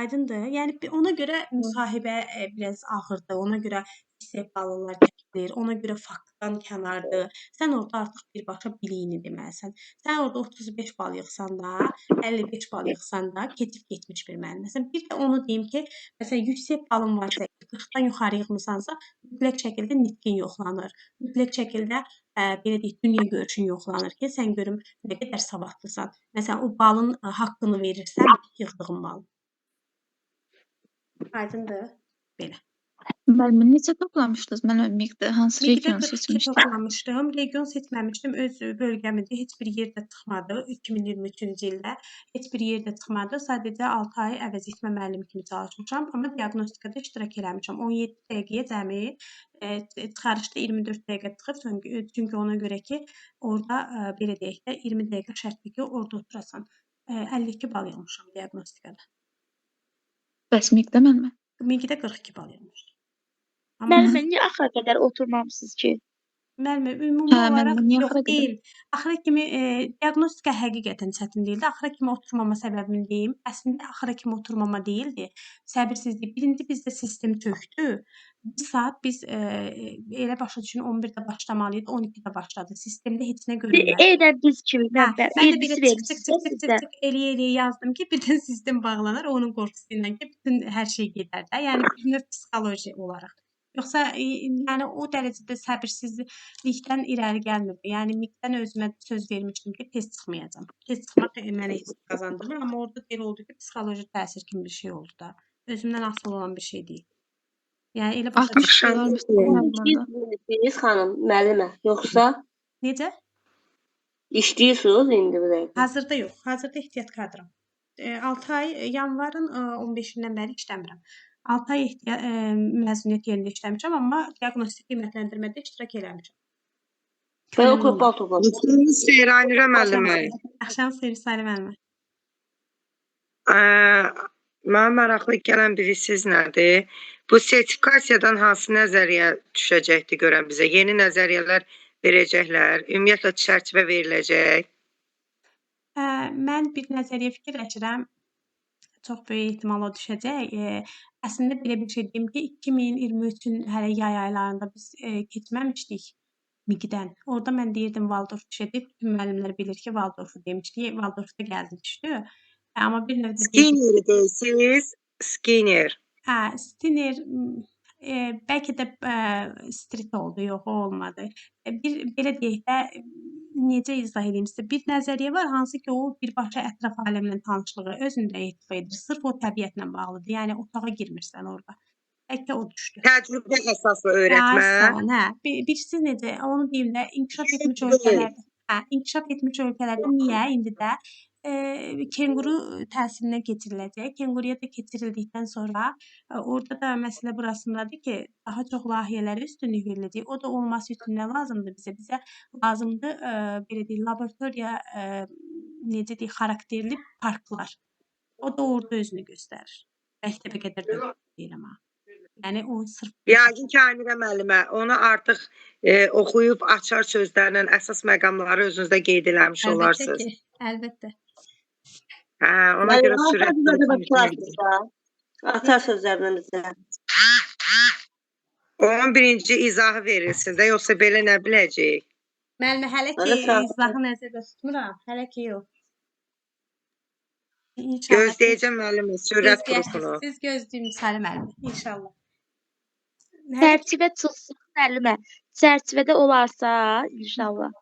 Aydındır? Yəni ona görə müsahibə biraz ağırdır, ona görə istehbalılar gətirir, ona görə faktdan kənardır. Sən orada artıq birbaşa biliyini deməlisən. Sən orada 35 bal yığsan da, 55 bal yığsan da keçib getmiş bir müəllimsən. Bir də onu deyim ki, məsələn, yüksək balın varsa, 40-dan yuxarı yığmısansa, mütləq şəkildə nitqin yoxlanır. Mütləq şəkildə belə deyək, dünya görüşün yoxlanır ki, sən görüm nə qədər savadlısan. Məsələn, o balın haqqını verirsən, yığdığın balın. Aydındır? Belə. Müəllimə, necə toplamışdınız? Mən MİQ-də hansı region seçmişdim? Toplamışdım. Region seçməmişdim. Öz bölgəmdə heç bir yerdə çıxmadı. 2023-cü ildə heç bir yerdə çıxmadı. Sadəcə 6 ay əvəz etmə müəllimi kimi çalışmışam. Amma diaqnostikada iştirak eləmişəm. 17 dəqiqəyə cəmi çıxarışda 24 dəqiqə çıxıb. Çünki ona görə ki, orada belə deyək də 20 dəqiqə şərtdir ki, orada oturasan. 52 bal yığmışam diaqnostikada. Bəs MİQ-də müəllimə? MİQ-də 42 bal yığmışdım. Müəllimə, niyə axıra qədər oturmamısınız ki? Müəllimə, ümumi olaraq niyə yox axıra qədər? deyil. Axıra kimi diaqnostika həqiqətən çətin deyildi. Axıra kimi oturmama səbəbini deyim. Əslində axıra kimi oturmama deyildi. Səbirsizlik. Birinci bizdə sistem çökdü. Bir saat biz elə başa düşün 11-də başlamalıydı, 12-də başladı. Sistemdə heç nə görünmədi. Elə biz kimi Mən də elbisi belə vermişsiniz. eləyə yazdım ki, birdən sistem bağlanar, onun qorxusu ilə ki, bütün hər şey gedər də. Yəni bir növ psixoloji olaraq. Yoxsa yəni o dərəcədə səbirsizlikdən irəli gəlmirdi. Yəni MİQ-dən özümə söz vermişdim ki, test çıxmayacağam. Test çıxmaq mənə heç qazandırmır, amma orada belə oldu ki, psixoloji təsir kimi bir şey oldu da. Özümdən asılı olan bir şey deyil. Yəni elə başa İşləyirsiniz xanım, müəllimə, yoxsa Necə? işləyirsiniz indi bu dəqiqə? Hazırda yox. Hazırda ehtiyat kadram. 6 ay yanvarın 15-dən bəri işləmirəm. 6 ay məzuniyyət yerində işləmişəm, amma diaqnostik qiymətləndirmədə iştirak eləmişəm. Və o qrupal toplamışam. Seyrənirə müəllimə. Axşam Sevgi Salim müəllimə. Mənə maraqlı gələn birisiz nədir? Bu sertifikasiyadan hansı nəzəriyyə düşəcəkdir görən bizə? Yeni nəzəriyyələr verəcəklər, ümumiyyətlə çərçivə veriləcək. Mən bir nəzəriyyə fikirləşirəm, çox böyük ehtimal o düşəcək. Əslində belə bir şey deyim ki, 2023-ün hələ yay aylarında biz keçməmişdik MİQ-dən. Orada mən deyirdim Valdorf düşəcək. Bütün müəllimlər bilir ki, Valdorfu demişdik. Valdorf da gəldi düşdü. Amma bir növdə deyim. Skinner deyirsiz? Skinner. Stiner bəlkə də street oldu, yox o olmadı. Bir belə deyək də necə izah edeyim sizə? Bir nəzəriyyə var, hansı ki, o birbaşa ətraf aləmlə tanışlığı özündə ehtiva edir. Sırf o təbiətlə bağlıdır. Yəni otağa girmirsən orada. Bəlkə o düşdü. Təcrübə əsaslı öyrətmə. Asan, hə. Birisi necə? Onu deyim də inkişaf etmiş ölkələrdə. İnkişaf etmiş ölkələrdə niyə indi də kenguru təhsilinə keçiriləcək. Kenguruya da keçirildikdən sonra orada da məsələ burasındadır ki, daha çox layihələrə üstünlük veriləcək. O da olması üçün nə lazımdır bizə? Bizə lazımdır belə deyək, laboratoriya necə deyək, xarakterli parklar. O da orada özünü göstərir. Məktəbə qədər də deyirəm ha. Yəni o sırf Yəqin ki, Əmirə müəllimə, onu artıq oxuyub açar sözlərlə əsas məqamları özünüzdə qeyd eləmiş olarsınız. Əlbəttə. Hə, ona görə Atar sözlərlə bizə. Onun birinci izahı verilsin də, yoxsa belə nə biləcəyik? Müəllimə, hələ ki izahı nəzərdə tutmuram. Hələ ki yox. İnşallah. Gözləyəcəm müəllimə, sürət qrupunu. Siz gözləyin Salim müəllimə, inşallah. Çərçivə çıxsın müəllimə. Çərçivədə olarsa, inşallah.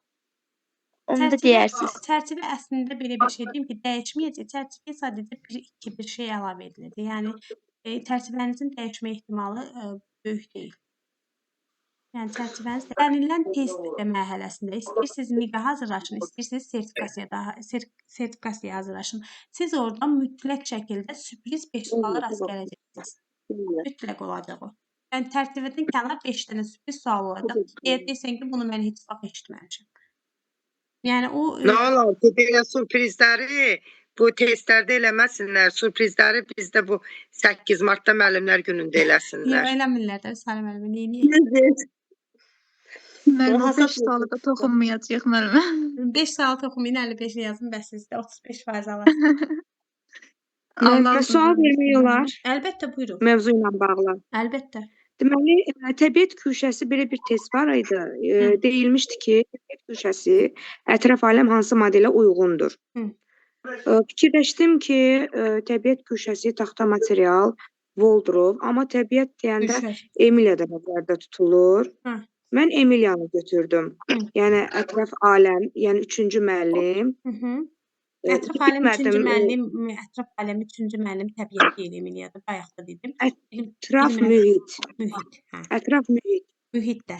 Onu da deyərsiniz. Çərçivə əslində belə bir şey deyim ki, dəyişməyəcək. Çərçivəyə sadəcə bir şey əlavə ediləcək. Yəni çərçivənizin dəyişmə ehtimalı böyük deyil. Yəni çərçivəniz öyrənilən test mərhələsində istəyirsiniz MİQ-ə hazırlaşın, istəyirsiniz sertifikasiyaya hazırlaşın. Siz oradan mütləq şəkildə sürpriz 5 suala rast gələcəksiniz. Mütləq olacaq o. Yəni çərçivədən kənar 5 dənə sürpriz sual olacaq. Deyirsən ki, bunu mən heç vaxt eşitməmişəm. Yəni o Nə olar ki, belə sürprizləri bu testlərdə eləməsinlər. Sürprizləri bizdə bu 8 martda müəllimlər günündə eləsinlər. Yox, eləmirlər də Salim müəllimə. Neyini? Müəllimə 5 sualı da toxunmayacaq müəllimə. 5 sual toxunmayın, 55 yazın bəs sizdə 35% alarsınız. Müəllimə sual vermək olar. Əlbəttə, buyurun. Mövzu ilə bağlı. Əlbəttə. Deməli, təbiət köşəsi belə bir test var idi. Deyilmişdi ki, təbiət köşəsi ətraf aləm hansı modelə uyğundur. Fikirləşdim ki, təbiət köşəsi taxta material, Voldrov, amma təbiət deyəndə Emiliya da nəzərdə tutulur. Mən Emiliyanı götürdüm. Yəni ətraf aləm, yəni 3-cü müəllim. Ətraf aləm 3-cü müəllim, ətraf aləm 3-cü müəllim təbiət deyil Emiliyadır. Bayaq da dedim. Ətraf mühit. Mühit, hə. Ətraf mühit. Mühit də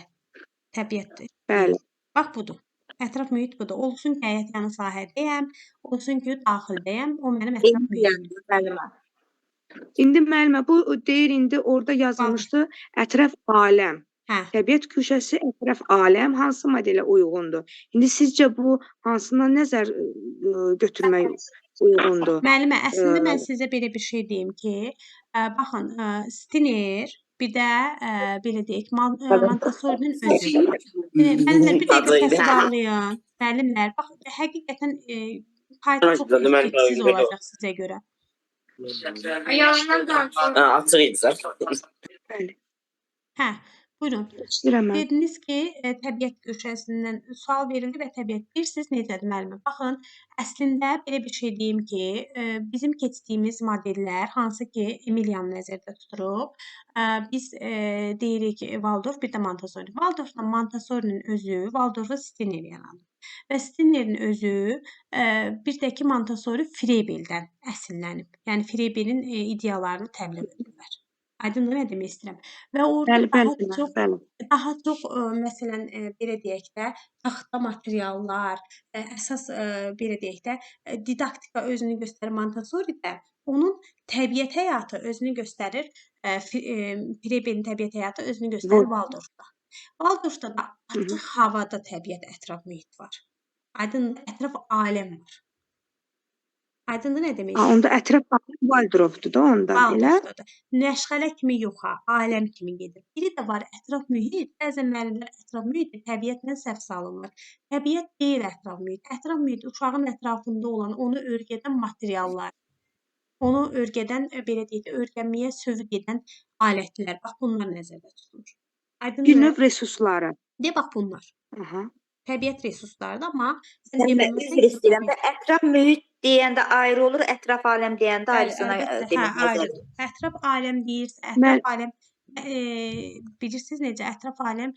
təbiətdir. Bəli. Bax budur. Ətraf mühit budur. Olsun ki, həyətyanı sahədəyəm, olsun ki, daxildəyəm. O mənim ətraf mühitimdir. İndi müəllimə, bu deyir, indi orada yazılmışdı ətraf aləm. Təbiət köşəsi ətraf aləm hansı modelə uyğundur? İndi sizcə bu hansına nəzər götürmək uyğundur? Müəllimə, əslində mən sizə belə bir şey deyim ki, baxın, Stiner, bir də belə deyək, Montessori'nin özü. Müəllimlər, bir dəqiqə səsi bağlayın. Müəllimlər, bax, həqiqətən fayda çox etkisiz olacaq sizə görə. Yalandan danışın. Açıq idi. Bəli. Hə. Buyurun. Dediniz ki, təbiət köşəsindən sual verildi və təbiət bilirsiniz necədir müəllimə? Baxın, əslində belə bir şey deyim ki, bizim keçdiyimiz modellər, hansı ki, Emiliyanı nəzərdə tuturuq, biz deyirik Valdorf, bir də Montessori. Valdorfla Montessori'nin özü, Valdorfla Stiner yaranır. Və Stinerin özü, bir də ki, Montessori Frebeldən əsinlənib. Yəni, Frebelin ideyalarını təbliğ edirlər. Aydındır nə demək istəyirəm. Və orada daha çox məsələn belə deyək də taxta materiallar, əsas belə deyək də didaktika özünü göstərir Montessori'də. Onun təbiət həyatı özünü göstərir, Frebelin təbiət həyatı özünü göstərir Valdorfda. Valdorfda da açıq havada təbiət ətraf mühit var. Aydındır, ətraf aləm var. Aydındır nə demək Ha, istəyirəm? onda ətraf aləm Waldorfdur da onda, elə? Waldorfdadır. Məşğələ kimi yox ha, aləm kimi gedir. Biri də var ətraf mühit. Bəzən müəllimlər ətraf mühiti təbiətlə səhv salırlar. Təbiət deyil ətraf mühit. Ətraf mühit uşağın ətrafında olan, onu örgədən materiallar, onu örgədən belə deyək də, öyrənməyə sövq edən alətlər. Bax bunlar nəzərdə tutulur. Bir Aydındır? növ resursları. De bax bunlar. Aha. Təbiət resurslarıdır, amma sən Mən deməməsən üzr ki, istəyirəm də ətraf mühit deyəndə ayrı olur, ətraf aləm deyəndə bəli, ayrısına əlbəttə, demək nəzərdə. ayrıdır. Ətraf aləm deyirsə, Mən ətraf aləm bilirsiniz necə ətraf aləm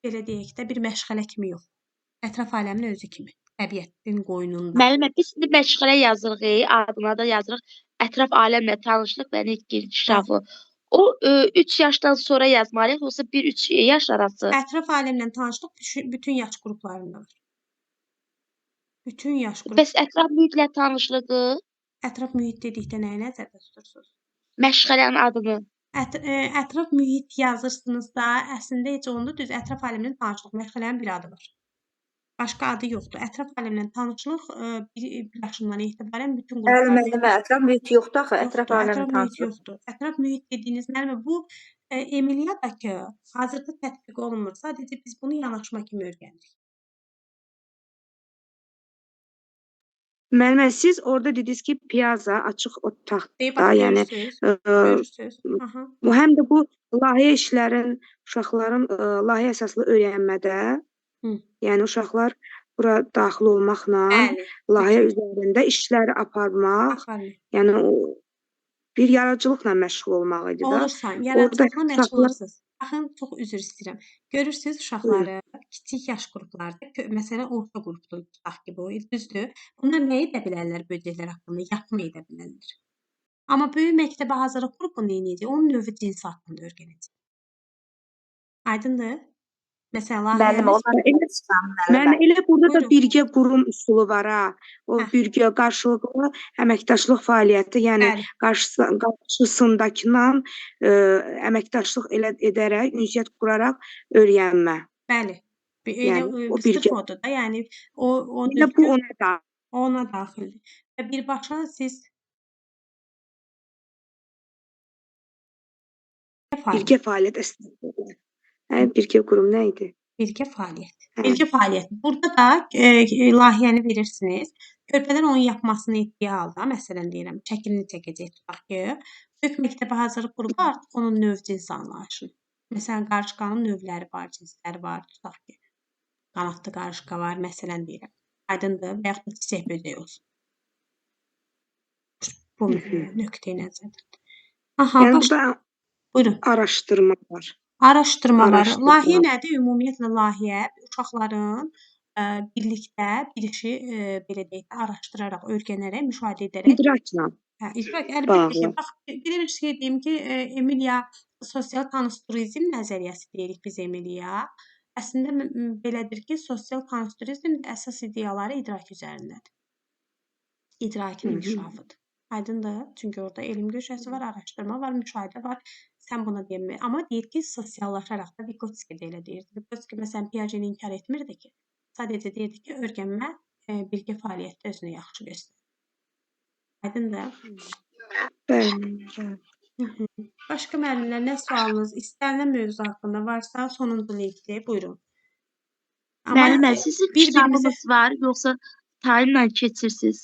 belə deyək də bir məşğələ kimi yox. Ətraf aləmin özü kimi, təbiətin qoynunda. Müəllimə, biz indi məşğələ yazırıq, adına da yazırıq. Ətraf aləmlə tanışlıq və nitq inkişafı. O 3 yaşdan sonra yazmalıyıq, yoxsa 1-3 yaş arası? Ətraf aləmlə tanışlıq bütün yaş qruplarında var. Bütün yaş qrup. Bəs ətraf mühitlə tanışlığı, Ətraf mühit dedikdə nəyi nəzərdə tutursunuz? məşğələnin adını. Ətraf mühit yazırsınızsa, əslində heç onda düz ətraf aləmlə tanışlıq, məşğələnin bir adı var. Başqa adı yoxdur. Ətraf aləmlə tanışlıq 1 yaşından etibarən bütün Bəli, qruplarda müəllimə, ətraf mühit yoxdur axı, ətraf yoxdur. aləmi Ətraf mühit tanışlıq. yoxdur. Ətraf mühit dediyiniz müəllimə bu Emiliyadakı hazırda tətbiq olunmur. Sadəcə biz bunu yanaşma kimi öyrənirik. müəllimə, siz orada dediniz ki, piyaza açıq otaqda, Bax yəni görürsüz. Aha. bu həm də bu layihə işlərin uşaqların layihə əsaslı öyrənmədə, yəni uşaqlar bura daxil olmaqla Bəli. layihə üzərində işləri aparmaq, yəni o bir yaradıcılıqla məşğul olmaq idi da. Olursan, yaradıcılıqla məşğul olursunuz. Baxın, çox üzr istəyirəm. Görürsüz uşaqları kiçik yaş qruplarda, məsələn, orta qrupda tutaq ki, bu düzdür. Bunlar nə edə bilərlər böcəklər haqqında? Yapma edə bilərlər. Amma böyük məktəbə hazırlıq qrupu nə edəcək? Onun növü cinsi haqqında öyrənəcək. Aydındır? Məsələn, Müəllimə, layihəmiz Müəllimə, elə burada da Buyurun. birgə qurum üsulu var ha. O birgə qarşılıqlı əməkdaşlıq fəaliyyəti, yəni Bəli. qarşısındakıyla əməkdaşlıq edərək, ünsiyyət quraraq öyrənmə. Bəli. Elə Yəni o sırf birgə. odur da, yəni o Yəni bu ona daxildir. Və birbaşa siz birgə fəaliyyət əslində. Hə, birgə qurum nə idi? Birgə fəaliyyət. Birgə fəaliyyət. Burada da layihəni verirsiniz. Körpələr onun yapmasını etdiyi halda, məsələn deyirəm, çəkilini çəkəcək tutaq ki, böyük məktəbə hazırlıq qrupu artıq onun növ cins anlayışını. Məsələn, qarışqanın növləri var, cinsləri var, tutaq ki. Qanadlı qarışqa var, məsələn deyirəm. Aydındır və yaxud da çiçək böcəyi olsun. Bu nöqteyi nəzərdə. Aha, yəni burada buyurun. Araşdırma var. Araşdırma var. Layihə nədir? Ümumiyyətlə layihə uşaqların birlikdə bir işi belə deyək də araşdıraraq, öyrənərək, müşahidə edərək İdrakla. Hə, idrak əlbəttə ki, bax bir şey deyim ki, Emiliya sosial konstruizm nəzəriyyəsi deyirik biz Emiliya. Əslində belədir ki, sosial konstruizm əsas ideyaları idrak üzərindədir. İdrakin inkişafıdır. Aydındır? Çünki orada elm köşəsi var, araşdırma var, müşahidə var. Sən buna deyilmə. Amma deyir ki, sosiallaşaraq da Vygotsky də elə deyirdi. Vygotsky məsələn Piaget-ni inkar etmirdi ki. Sadəcə deyirdi ki, öyrənmə birgə fəaliyyətdə özünü yaxşı göstərir. Aydındır? Bəli. Başqa müəllimlər nə sualınız, istənilən mövzu haqqında varsa sonuncu linkdir. Buyurun. Müəllimə, sizin kitabınız var, yoxsa tayinlə keçirsiniz?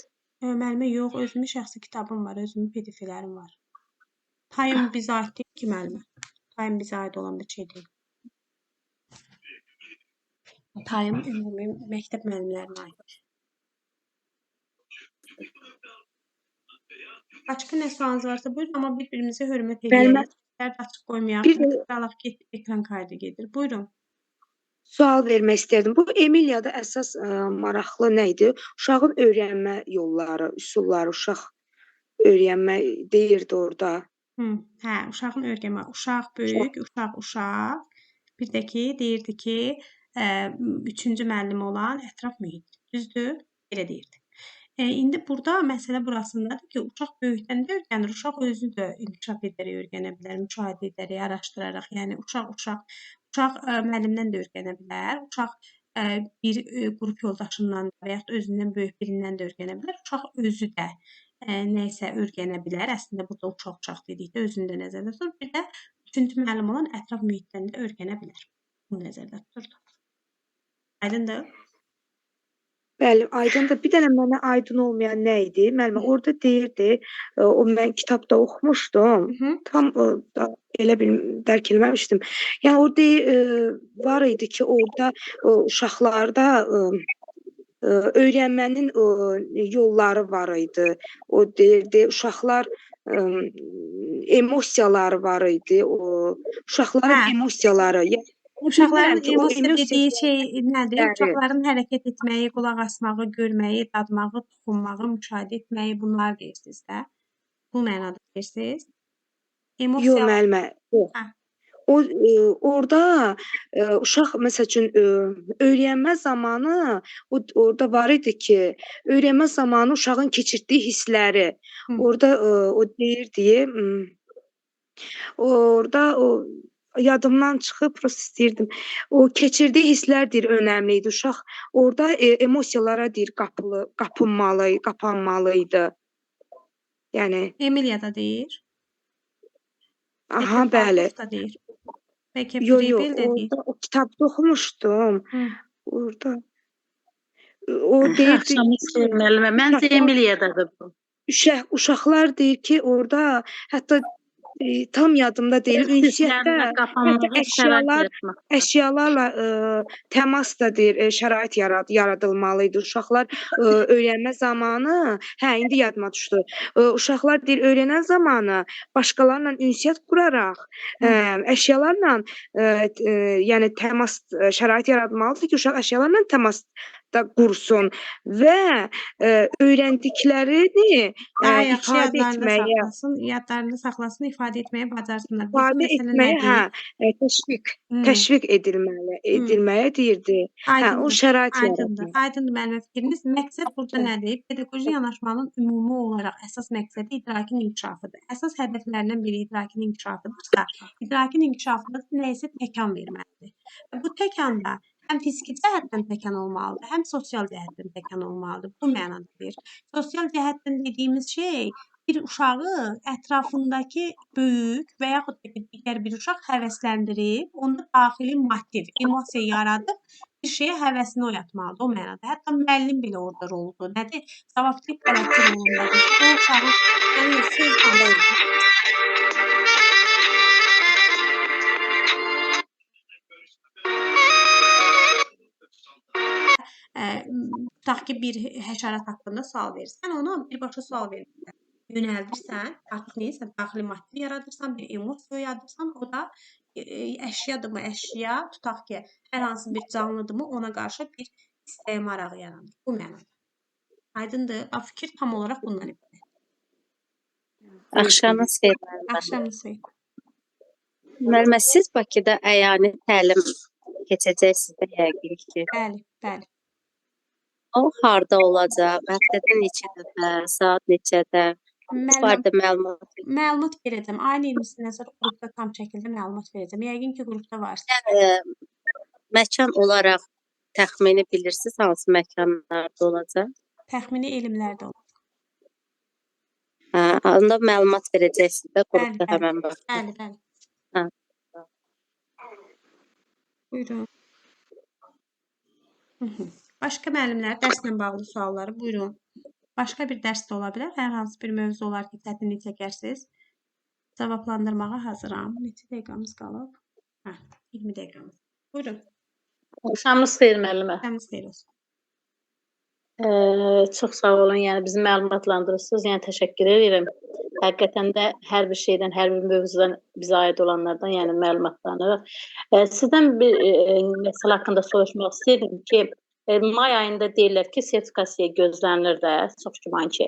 Müəllimə yox, özümün şəxsi kitabım var, özümün PDF-lərim var. Tayım bizə aid deyil ki, müəllimə. Tayım bizə aid olan bir şey deyil. Tayım ümumi məktəb müəllimlərinə aiddir. Başqa nə sualınız varsa buyurun, amma bir-birimizi hörmət edək. Açıq qoymayaq. Ekran kaydı gedir. Buyurun. Sual vermək istərdim. Bu Emiliyada əsas maraqlı nə idi? Uşağın öyrənmə yolları, üsulları, uşaq öyrənmə deyirdi orada. Hə, uşağın öyrənmə. Uşaq böyük, uşaq. Bir də ki, deyirdi ki, 3-cü müəllim olan ətraf mühit. Düzdür? Belə deyirdi. İndi burada məsələ burasındadır ki, uşaq böyükdən də öyrənir, uşaq özü də inkişaf edərək öyrənə bilər, müşahidə edərək, araşdıraraq. Yəni uşaq müəllimdən də öyrənə bilər. Uşaq bir qrup yoldaşından və yaxud özündən böyük birindən də öyrənə bilər. Uşaq özü də nəyisə öyrənə bilər. Əslində burada uşaq dedikdə özünü də nəzərdə tutur. Bir də üçüncü müəllim olan ətraf mühitdən də öyrənə bilər. Bunu nəzərdə tuturdu. Aydındır? Bəli, aydındır. Bir dənə mənə aydın olmayan nə idi? Müəllimə orada deyirdi, o mən kitabda oxumuşdum. Tam da elə dərk eləməmişdim. Yəni orada var idi ki, orada uşaqlarda öyrənmənin yolları var idi. O deyirdi, uşaqlar emosiyaları var idi. O uşaqların emosiyaları. Uşaqların emosiya dediyi şey nədir? Uşaqların hərəkət etməyi, qulaq asmağı, görməyi, dadmağı, toxunmağı, müşahidə etməyi bunlar deyirsiniz də. Bu mənada deyirsiniz? Yox, müəllimə, yox. O orada uşaq məsəl üçün öyrənmə zamanı orada var idi ki, öyrənmə zamanı uşağın keçirdiyi hissləri. Orada o deyirdi, orada o yadımdan çıxıb, prosta istəyirdim. O keçirdiyi hisslər deyir önəmli idi. Uşaq orada emosiyalara deyir qapanmalı idi. Yəni Emilia da deyir. Aha, bəli. Bəlkə Yox, Brebel də deyir. orada o kitabda oxumuşdum. Orada o deyirdi. Müəllimə, məncə Emiliyadadır bu. Uşaqlar deyir ki, orada hətta tam yadımda deyil, ünsiyyətdə hətta əşyalarla təmas da deyir, şərait yaradılmalı idi. Uşaqlar öyrənmə zamanı, indi yadıma düşdü. Uşaqlar deyir, öyrənən zamanı başqalarla ünsiyyət quraraq, əşyalarla yəni təmas şərait yaratmalıdır ki, uşaq əşyalarla təmas da qursun və öyrəndiklərini ifadə etməyə, yadlarında saxlasın, ifadə etməyə bacarsınlar. İfadə etməyə, təşviq edilməyə deyirdi. O şərait yaratmaq. Aydındır mənim fikriniz. Məqsəd burada nədir? Pedaqoji yanaşmanın ümumi olaraq əsas məqsədi idrakin inkişafıdır. Əsas hədəflərindən biri idrakin inkişafıdırsa, idrakin inkişafında nəyisə təkan verməlidir. Bu təkanda həm fiziki cəhətdən təkan olmalıdır, həm sosial cəhətdən təkan olmalıdır. Bu mənadadır. Sosial cəhətdən dediyimiz şey bir uşağı ətrafındakı böyük və yaxud da digər bir uşaq həvəsləndirib, onda daxili motiv, emosiya yaradıb bir şeyə həvəsini oyatmalıdır. O mənada. Hətta müəllim belə orada roludur. Nədir? Cavabdeh bələdçi rolundadır. O uşağı yəni söz tutaq ki, bir həşərat haqqında sual verirsən, ona birbaşa sual verirsən. Yönəldirsən, artıq neysə, daxili motiv yaradırsan, bir emosiya oyadırsan, o da əşyadırmı, əşya, tutaq ki, hər hansı bir canlıdırmı, ona qarşı bir istəyə marağı yaranır. Bu mənada. Aydındır? Fikir tam olaraq bundan ibarət. Axşamınız xeyir müəllimə. Axşamınız xeyir. Müəllimə, siz Bakıda əyani təlim keçəcəksiniz də yəqin ki. Bəli, bəli. O harda olacaq? Həftədə neçə dəfə, saat neçədə? Bu barədə Məlumat verəcəm. Ayın 20-sindən sonra qrupda tam şəkildə məlumat verəcəm. Yəqin ki, qrupda varsınız. Yəni, məkan olaraq təxmini bilirsiniz, hansı məkanlarda olacaq? Təxmini elmlərdə olacaq. Onda məlumat verəcəksiniz də qrupda həmən vaxt. Bəli, bəli. Buyurun. Başqa müəllimlər dərslə bağlı sualları buyurun. Başqa bir dərs də ola bilər. Hər hansı bir mövzu olar ki, çətinlik çəkərsiniz. Cavablandırmağa hazıram. Neçə dəqiqəmiz qalıb? 20 dəqiqəmiz. Buyurun. Axşamınız xeyir müəllimə. Axşamınız xeyir olsun. Çox sağ olun. Yəni bizi məlumatlandırırsınız. Yəni təşəkkür edirəm. Həqiqətən də hər bir şeydən, hər bir mövzudan bizə aid olanlardan, yəni məlumatlanırıq. Sizdən bir məsələ haqqında soruşmaq istəyirdim ki, may ayında deyirlər ki, sertifikasiya gözlənilir də, çox güman ki.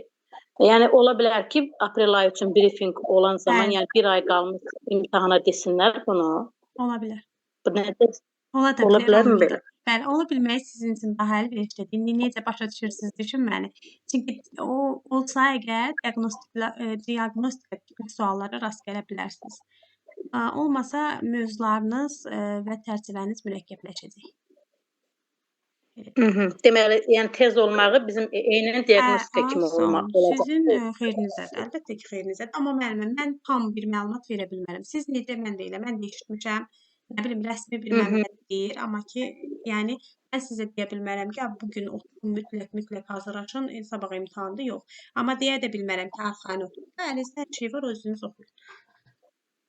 Yəni ola bilər ki, aprel ayı üçün briefing olan zaman, yəni bir ay qalmış imtahana desinlər bunu. Ola bilər. Bu nədir? Ola bilərmi belə? Bəli, ola bilməyi sizin üçün daha əlverişlidir. İndi necə başa düşürsünüz düşünməni. Çünki o olsa əgər diaqnostika suallara rast gələ bilərsiniz. Olmasa mövzularınız və çərçivəniz mürəkkəbləşəcək. Deməli, yəni tez olmağı bizim eynən diaqnostika kimi Asan, olacaq. sizin xeyrinizədir. Əlbəttə ki, xeyrinizədir. Amma müəllimə, mən tam bir məlumat verə bilmərəm. Siz necə, mən də elə. Mən də eşitmişəm. Nə bilim, rəsmi bir mənbə deyir, amma ki, yəni mən sizə deyə bilmərəm ki, bu gün oturun mütləq hazırlaşın, sabah imtahandır, yox. Amma deyə də bilmərəm ki, arxayın olun. Əlinizdə hər şey var, özünüz oxuyun.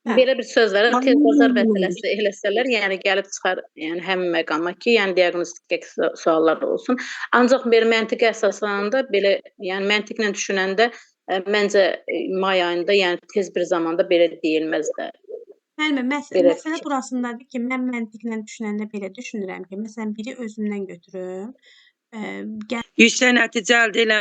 Belə bir söz var, tez bazar məsələsi eləsələr, yəni gəlib çıxar, yəni həmin məqama ki, yəni diaqnostik suallar olsun. Ancaq bir məntiqə əsaslananda belə, yəni məntiqlə düşünəndə məncə may ayında, yəni tez bir zamanda belə deyilməz də. Müəllimə, məsələ burasındadır ki, mən məntiqlə düşünəndə belə düşünürəm ki, məsələn, biri özümdən götürüm, Yüksək nəticə əldə